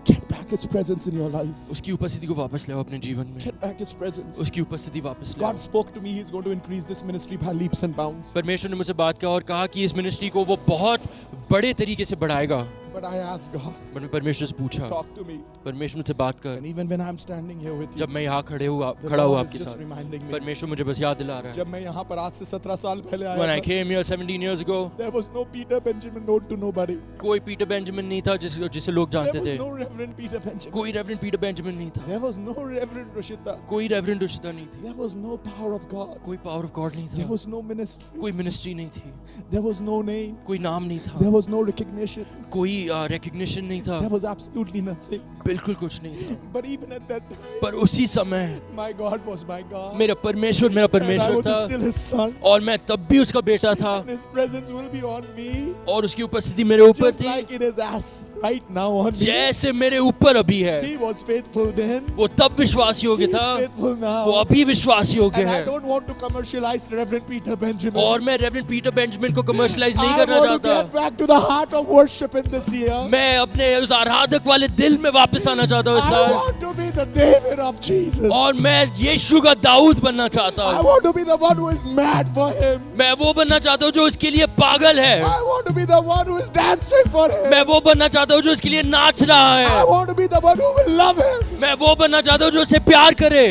get back His presence in your life. उसकी उपस्थिति को वापस लाओ अपने जीवन में. Get back His presence. उसकी उपस्थिति वापस God लाओ. spoke to me. He's going to increase this ministry by leaps and bounds. परमेश्वर ने मुझसे बात किया और कहा कि इस मिनिस्ट्री को वो बहुत बड़े तरीके से बढ़ाएगा. But I asked God, मैंने परमेश्वर से पूछा, talk to me. परमेश्वर मुझसे बात कर. And even when I'm standing here with you, जब मैं यहाँ the खड़ा हुआ Lord is आपके just साथ, reminding me. परमेश्वर मुझे बस याद दिला रहा है. जब मैं यहाँ पर आज से 17 साल पहले When आया I था, came here 17 years ago, there was no Peter Benjamin known to nobody. कोई पीटर बेंजामिन नहीं था जिसे लोग There जानते was थे. no Reverend Peter Benjamin. कोई रेवरेंड पीटर बेंजामिन नहीं था. There was no Reverend Rashida. कोई रेवरेंड रुशिदा नहीं थी. There was no power of God. कोई पावर ऑफ गॉड नहीं There था. was no ministry. कोई मिनिस्ट्री नहीं थी. There was no name. कोई नाम नहीं There था. was no recognition. कोई रिकग्निशन नहीं था. There was absolutely nothing. बिल्कुल कुछ नहीं था. But even at that time, पर उसी समय my God was my God. मेरा परमेश्वर मेरा And I परमेश्वर was था still His son. और मैं तब भी उसका बेटा था And His presence will be on me. और उसकी उपस्थिति मेरे ऊपर Just थी like it is as right now on me. जैसे मेरे ऊपर अभी है. He was faithful then. वो तब विश्वास He योग्य is था, faithful वो now. अभी विश्वास योग्य And I है. don't want to commercialize Reverend Peter Benjamin. और मैं रेवरेंड पीटर बेंजामिन को कमर्शलाइज नहीं I करना want to चाहता. get back to the heart of worship in this year. मैं अपने उस आराधक वाले दिल में वापस आना चाहता हूँ इस I साल. want to be the David of Jesus. और मैं यीशु का दाऊद बनना चाहता I हूँ. want to be the one who is mad for Him. मैं वो बनना चाहता हूँ जो उसके लिए पागल है. I want to be the one who is dancing for Him. मैं वो बनना चाहता हूँ जो उसके लिए नाच रहा I है. want to be the one who will love Him. मैं वो बनना चाहता हूँ जो उससे प्यार करे.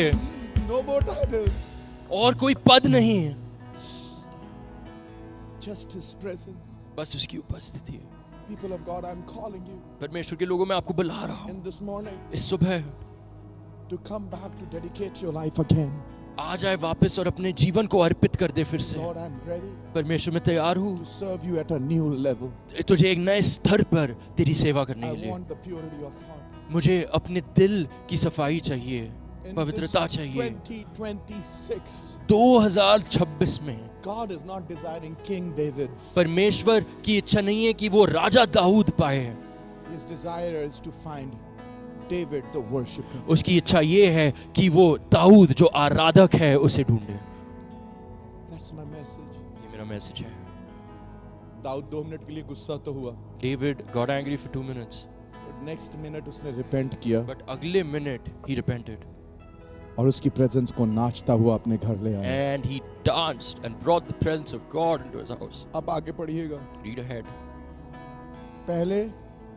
No more titles. और कोई पद नहीं है, just His presence. बस उसकी उपस्थिति है। People of God, I'm calling you परमेश्वर के लोगों, मैं आपको बुला रहा हूँ in this morning इस सुबह, to come back to dedicate your life again. आ जाए वापस और अपने जीवन को अर्पित कर दे फिर से। Lord, I'm ready परमेश्वर, मैं तैयार हूँ to serve you at a new level. तुझे एक नए स्तर पर तेरी सेवा करने I के लिए। want the purity of heart. मुझे अपने दिल की सफाई चाहिए, In this पवित्रता चाहिए। 2026, 2026 में God is not desiring King Davids. परमेश्वर की इच्छा नहीं है कि वो राजा दाऊद पाए, His desire is to find David the worshipper. उसकी इच्छा ये है कि वो दाऊद जो आराधक है उसे ढूंढे। That's my message. ये मेरा मैसेज है। दाऊद 2 मिनट के लिए गुस्सा तो हुआ, David got angry for 2 minutes, but next minute उसने repent किया but अगले minute he repented और उसकी presence को नाचता हुआ अपने घर ले आया। and he danced and brought the presence of God into his house. अब आगे पढ़िएगा। Read ahead. पहले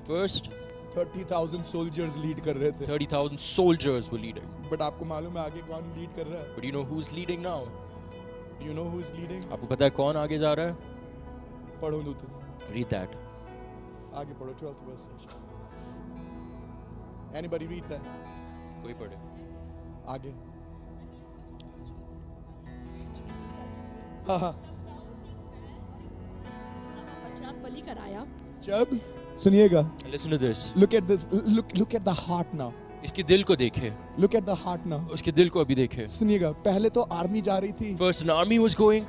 First, 30,000 soldiers lead कर रहे थे, 30,000 soldiers were leading. but आपको मालूम है आगे कौन lead कर रहा है? But you know who's leading now? Do you know who is leading? आपको पता है कौन आगे जा रहा है? पढ़ो नूतन, Read that. आगे पढ़ो 12th verse। Anybody read that? कोई पढ़े। आगे। हाँ हाँ। बछड़ा बलि कराया। जब सुनिएगा, Listen to this. look at this, look at the heart now, इसके दिल को देखे, look at the heart now। उसके दिल को अभी देखे। सुनिएगा, पहले तो आर्मी जा रही थी, First an army was going,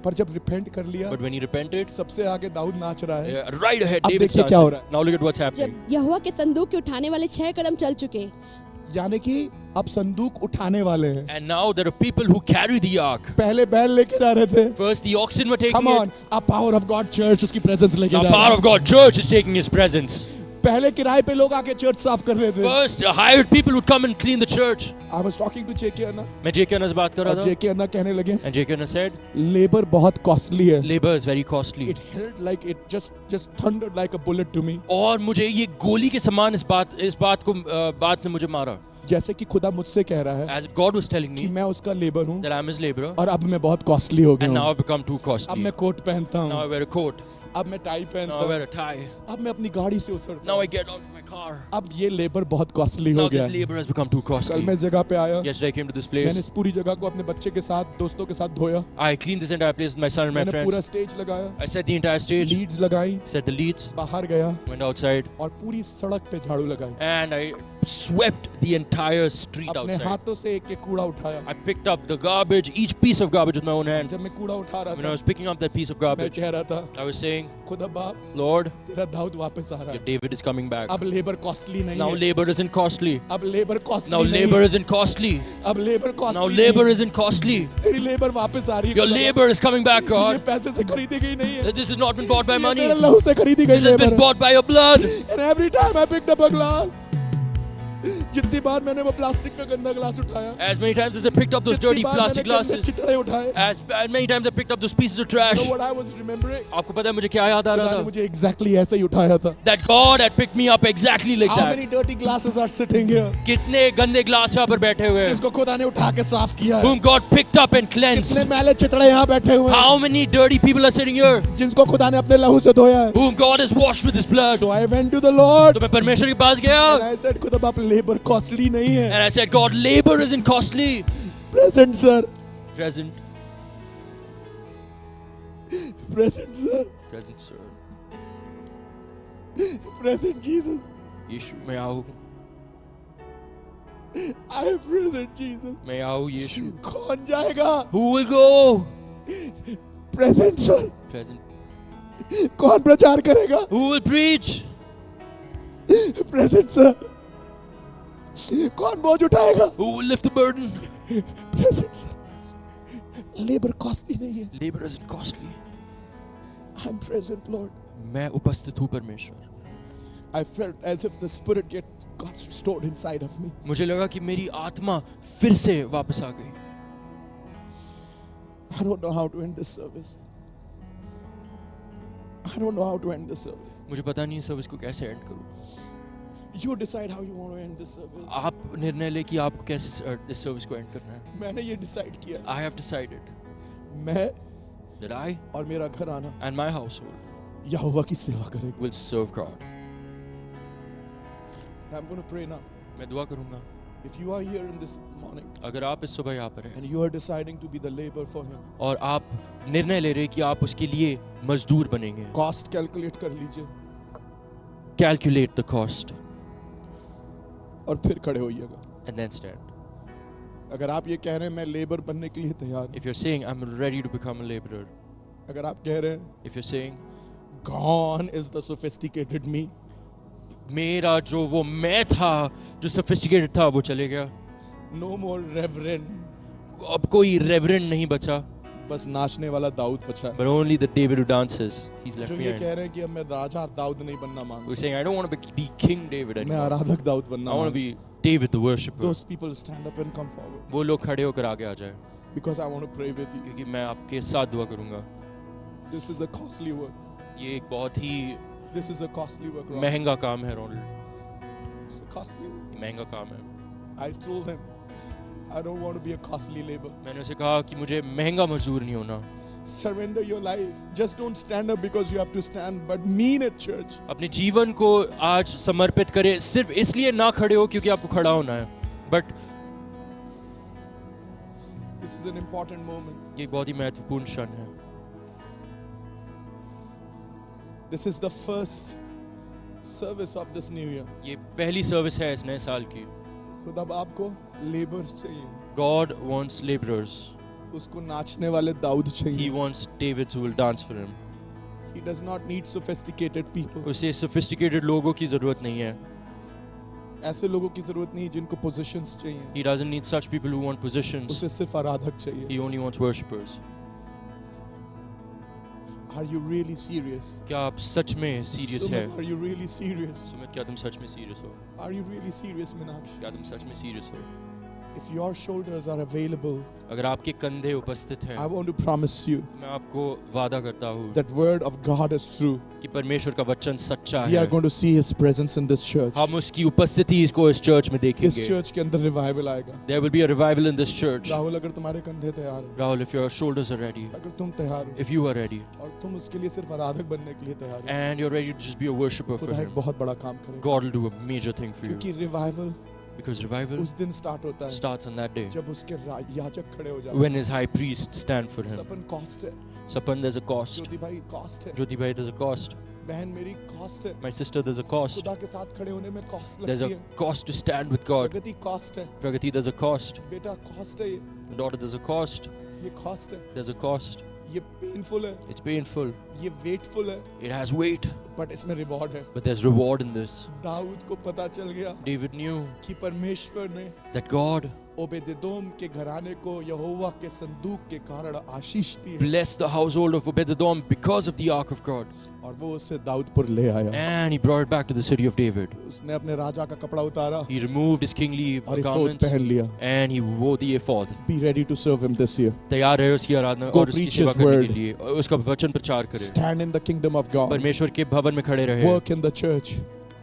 पर जब रिपेंट कर लिया, but when he repented, सबसे आगे दाऊद नाच रहा है। right ahead अब David देखिए starts. क्या हो रहा है। Now look at what's happening. जब यहोवा के संदूक के उठाने वाले 6 कदम चल चुके, यानी कि अब संदूक उठाने वाले हैं। And now there are people who carry the ark. पहले बैल लेके जा रहे थे। First the oxen were taking Come on, it. a power of God church उसकी presence लेके Now जा power रहा of God church is taking his presence. है। पहले किराए पे लोग आके चर्च साफ कर रहे थे। First hired people would come and clean the church. I was talking to JK अन्ना, मैं JK अन्ना से बात कर और रहा था, JK अन्ना कहने लगे, and JK Anna said labour बहुत कॉस्टली है। labor is very costly. It held like it just thundered like a bullet to me. और मुझे ये गोली के समान इस बात ने मुझे मारा। जैसे कि खुदा मुझसे कह रहा है As if God was telling कि me मैं उसका लेबर हूँ that I'm his laborer, और अब मैं बहुत कॉस्टली हो गया and now हूँ। I've become too अब costly. मैं कोट पहनता Now I हूँ, wear a coat. अब मैं टाई पहनता Now I wear हूँ, a tie. अब मैं अपनी गाड़ी से उतरता Now I हूँ। get onto my car. अब ये लेबर बहुत कॉस्टली Now हो गया this है। labor has become too कल costly. मैं इस जगह पे आया, Yesterday I came to this मैंने place. इस पूरी जगह को अपने बच्चे के साथ, दोस्तों के साथ धोया। I cleaned this entire place with my son and my मैंने पूरा friends. स्टेज लगाया, I set the entire stage, leads लगाई, set the leads, बाहर गया went outside, और पूरी सड़क पे झाड़ू लगाई। and I swept the entire street अपने outside. हाथों से एक एक कूड़ा उठाया। I picked up the garbage, each piece of garbage with my own hand. जब मैं कूड़ा उठा रहा When I था, was picking up that piece of मैं garbage, कह रहा था, I was saying, खुदा बाप, Lord, तेरा दाऊद वापस आ रहा your है। David is coming back. अब लेबर कॉस्टली नहीं Now है। labor isn't costly. अब लेबर कॉस्टली Now नहीं labor है। isn't costly. अब लेबर Now कॉस्टली labor नहीं है। isn't costly. तेरी लेबर वापस आ रही है। Your खुदा बाप। labor is coming back, ये God. पैसे से खरीदी गई नहीं है। This has not been bought by ये money. तेरे लहू से खरीदी गई This has लेबर been है। bought by your blood. And every time I picked up a glass, जितनी बार मैंने वो प्लास्टिक का गंदा ग्लास उठाया, As many times as I picked up those जितनी dirty बार plastic मैंने गंदे glasses, चितड़े उठाए, as many times I picked up those pieces of you trash, know what I was remembering? आपको पता है मुझे क्या याद आ खुदा रहा ने था? मुझे exactly ऐसे ही उठाया था। That God had picked me up exactly like How that. many dirty glasses are sitting here? कितने गंदे ग्लास यहाँ पर बैठे हुए हैं, जिसको खुदा ने उठा के साफ किया है। whom God picked up and cleansed. कितने मैले चितड़े यहाँ बैठे हुए हैं, How many dirty people are sitting here, जिनको खुदा ने अपने लहू से धोया है। whom God has washed with His blood? So I went to the Lord तो मैं परमेश्वर के पास गया, and I said, खुदा बाप लेबर कॉस्टली नहीं है। and I said, God, labor isn't costly. Present sir, Present, present sir, present, sir. present Jesus, यीशु, मैं आऊँ, I am present Jesus। मैं आऊँ यीशु. कौन जाएगा? Who will go? Present sir, Present. कौन प्रचार करेगा? Who will preach? Present sir, कौन बोझ उठाएगा? Who will lift the burden? Present sir, labour costly नहीं है। Labor isn't costly. I'm present Lord। मैं उपस्थित हूँ परमेश्वर. I felt as if the spirit got restored inside of me। मुझे लगा कि मेरी आत्मा फिर से वापस आ गई. I don't know how to end this service। I don't know how to end this service। मुझे पता नहीं सर्विस को कैसे एंड करूँ. You decide how you want to end this service. आप निर्णय ले कि आपको कैसे इस सर्विस को एंड करना है. मैंने ये डिसाइड किया, I have decided मैं that I और मेरा घर आना and my household यहोवा की सेवा करेगा. will serve God. I'm going to pray now. मैं दुआ करूंगा. If you are here in this morning अगर आप इस सुबह यहाँ पर हैं and you are deciding to be the labor for him, और आप निर्णय ले रहे हैं कि आप उसके लिए मजदूर बनेंगे, cost calculate कर लीजिए calculate the cost और फिर खड़े होइएगा. and then stand. अगर आप ये कह रहे हैं मैं लेबर बनने के लिए तैयार हूं, If you're saying I'm ready to become a laborer, अगर आप कह रहे हैं if you're saying gone is the sophisticated me, मेरा जो वो मैं था जो sophisticated था वो चले गया, no more reverend, अब कोई reverend नहीं बचा, बस नाचने वाला दाऊद बचा है. but only the David who dances, he's left जो ये behind. कह रहे हैं कि अब मैं राजा दाऊद नहीं बनना मांगता, We're saying I don't want to be King David मैं anymore. आराधक दाऊद बनना I want to मांगता. be David the worshipper. Those people stand up and come forward वो लोग खड़े होकर आगे आ जाए because I want to pray with you. क्योंकि मैं आपके साथ दुआ करूंगा. This is a costly work. ये एक बहुत ही This is a costly work. Ron. महंगा काम है Ronald, It's a costly work. ये महंगा काम है. I told him I don't want to be a costly labor. मैंने उसे कहा कि मुझे महंगा मजदूर नहीं होना. Surrender your life. Just don't stand up because you have to stand, but mean it, church. अपने जीवन को आज समर्पित करें, सिर्फ इसलिए ना खड़े हो क्योंकि आपको खड़ा होना है, but This is an important moment. ये एक बहुत ही महत्वपूर्ण क्षण है. This is the first service of this new year. ये पहली सर्विस है इस नए साल की. खुदा अब आपको लेबर्स चाहिए. God wants laborers. उसको नाचने वाले दाऊद He चाहिए. wants Davids who will dance for him. He does not need sophisticated people. उसे sophisticated लोगों की जरूरत नहीं है. ऐसे लोगों की जरूरत नहीं जिनको पोजीशंस चाहिए. He doesn't need such people who want positions. उसे सिर्फ आराधक चाहिए. He only wants worshippers. Are you really serious? क्या आप सच में सीरियस है? Sumit, are you really serious? Sumit, क्या तुम सच में सीरियस हो? Are you really serious, Meenakshi? क्या तुम सच में सीरियस हो? If your shoulders are available, अगर आपके कंधे उपस्थित हैं, I want to promise you मैं आपको वादा करता हूँ that word of God is true. कि परमेश्वर का वचन सच्चा We are है. going to see His presence in this church. हम उसकी उपस्थिति इसको इस चर्च में इस देखेंगे. चर्च के अंदर रिवाइवल आएगा. There will be a revival in this church. Rahul, अगर तुम्हारे कंधे तैयार हैं, Rahul, if your shoulders are ready, अगर तुम तैयार हो if you are ready, और तुम उसके लिए सिर्फ आराधक बनने के लिए तैयार हो, and you're ready to just be a worshipper for खुदा एक Him, बहुत बड़ा काम करेगा. God will do a major thing for you. क्योंकि रिवाइवल Because revival उस दिन स्टार्ट होता है starts on that day जब उसके याजक खड़े हो जाते when His high priests stand for हैं. Him. सपन कॉस्ट है. Sapan, there's a cost. ज्योति भाई कॉस्ट है. Jyoti bhai, there's a cost. बहन मेरी कॉस्ट है. My sister, there's a cost. खुदा के साथ खड़े होने में कॉस्ट There's लगती a है. cost to stand with God. Pragati cost है. Pragati, there's a cost. बेटा कॉस्ट है. Daughter, there's a cost. ये कॉस्ट है. There's a cost. ये पेनफुल है. It's painful. ये वेटफुल है. It has weight. बट इसमें रिवॉर्ड है. But there's reward in this. दाऊद को पता चल गया David knew कि परमेश्वर ने that God ओबेदेदोम के घराने को यहोवा के संदूक के कारण आशीष दी है. blessed the household of Obed-edom because of the ark of God. और वो उसे दाऊदपुर ले आया. And he brought it back to the city of David. उसने अपने राजा का कपड़ा उतारा He removed his kingly और एफोद garments पहन लिया. and he wore the ephod. Be ready to serve him this year. तैयार है उसकी आराधना Go और उसकी preach सेवा his करने word. के लिए, और उसका वचन प्रचार करे. Stand in the kingdom of God. परमेश्वर के भवन में खड़े रहे, Work in the church.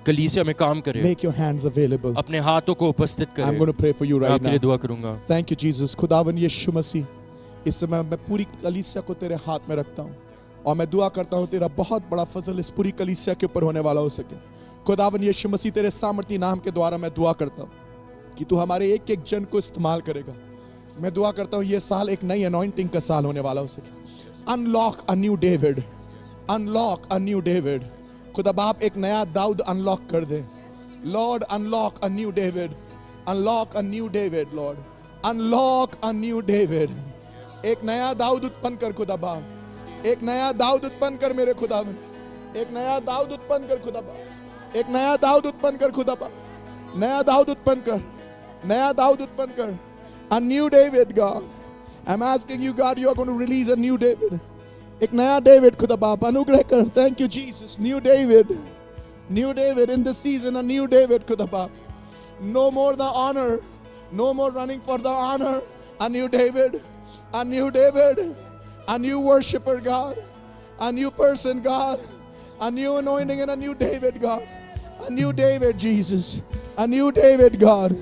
कलीसिया में काम करे, Make your hands available. अपने हाथों को उपस्थित I'm करे. going to pray for you मैं right आपके लिए now. दुआ करूंगा. Thank you, Jesus. खुदावन यीशु मसीह, इस समय मैं पूरी कलीसिया को तेरे हाथ में रखता हूँ और मैं दुआ करता हूँ तेरा बहुत बड़ा फजल इस पूरी कलीसिया के ऊपर होने वाला हो सके. खुदावन यीशु मसीह, तेरे सामर्थी नाम के द्वारा मैं दुआ करता हूँ कि तू हमारे एक एक जन को इस्तेमाल करेगा. मैं दुआ करता हूँ ये साल एक नई अनॉइंटिंग का साल होने वाला हो सके. Unlock a new David. Unlock a new David. खुदा बाप एक नया दाऊद अनलॉक कर दे. Lord, unlock a new David. Unlock a new David, Lord. Unlock a new David. एक नया दाऊद उत्पन्न कर खुदा बाप. एक नया दाऊद उत्पन्न कर मेरे खुदावन. एक नया दाऊद उत्पन्न कर खुदा बाप. एक नया दाऊद उत्पन्न कर खुदा बाप. नया दाऊद उत्पन्न कर. नया दाऊद उत्पन्न कर. A new David, God. I'm asking you, God, you are going to release a new David. एक नया David खुदा बाप अनुग्रह कर. Thank you, Jesus. New David. New David in this season, a new David खुदा बाप. No more the honor. No more running for the honor. A new David. A new David. A new worshiper, God. A new person, God. A new anointing and a new David, God. A new David, Jesus. A new David, God.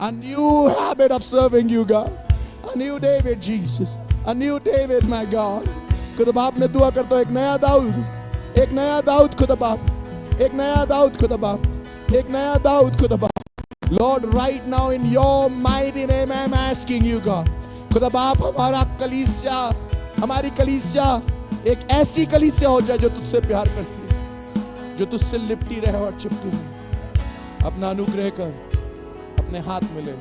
A new habit of serving you, God. A new David, Jesus. A new David, my God. खुदा बाप ने दुआ करता हूं एक नया दाऊद, एक नया दाऊद खुदा बाप, एक नया दाऊद खुदा बाप, एक नया दाऊद खुदा बाप. Lord, right now in your mighty name I am asking you, God. खुदा बाप हमारा कलीसिया, हमारी कलीसिया एक ऐसी कलीसिया हो जाए जो तुझसे प्यार करती है, जो तुझसे लिपटी रहे और चिपटी रहे. अपना अनुग्रह कर, अपने हाथ में ले.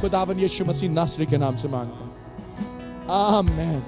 खुदावन यीशु मसीह नासरी के नाम से मांगता हूं. आमीन.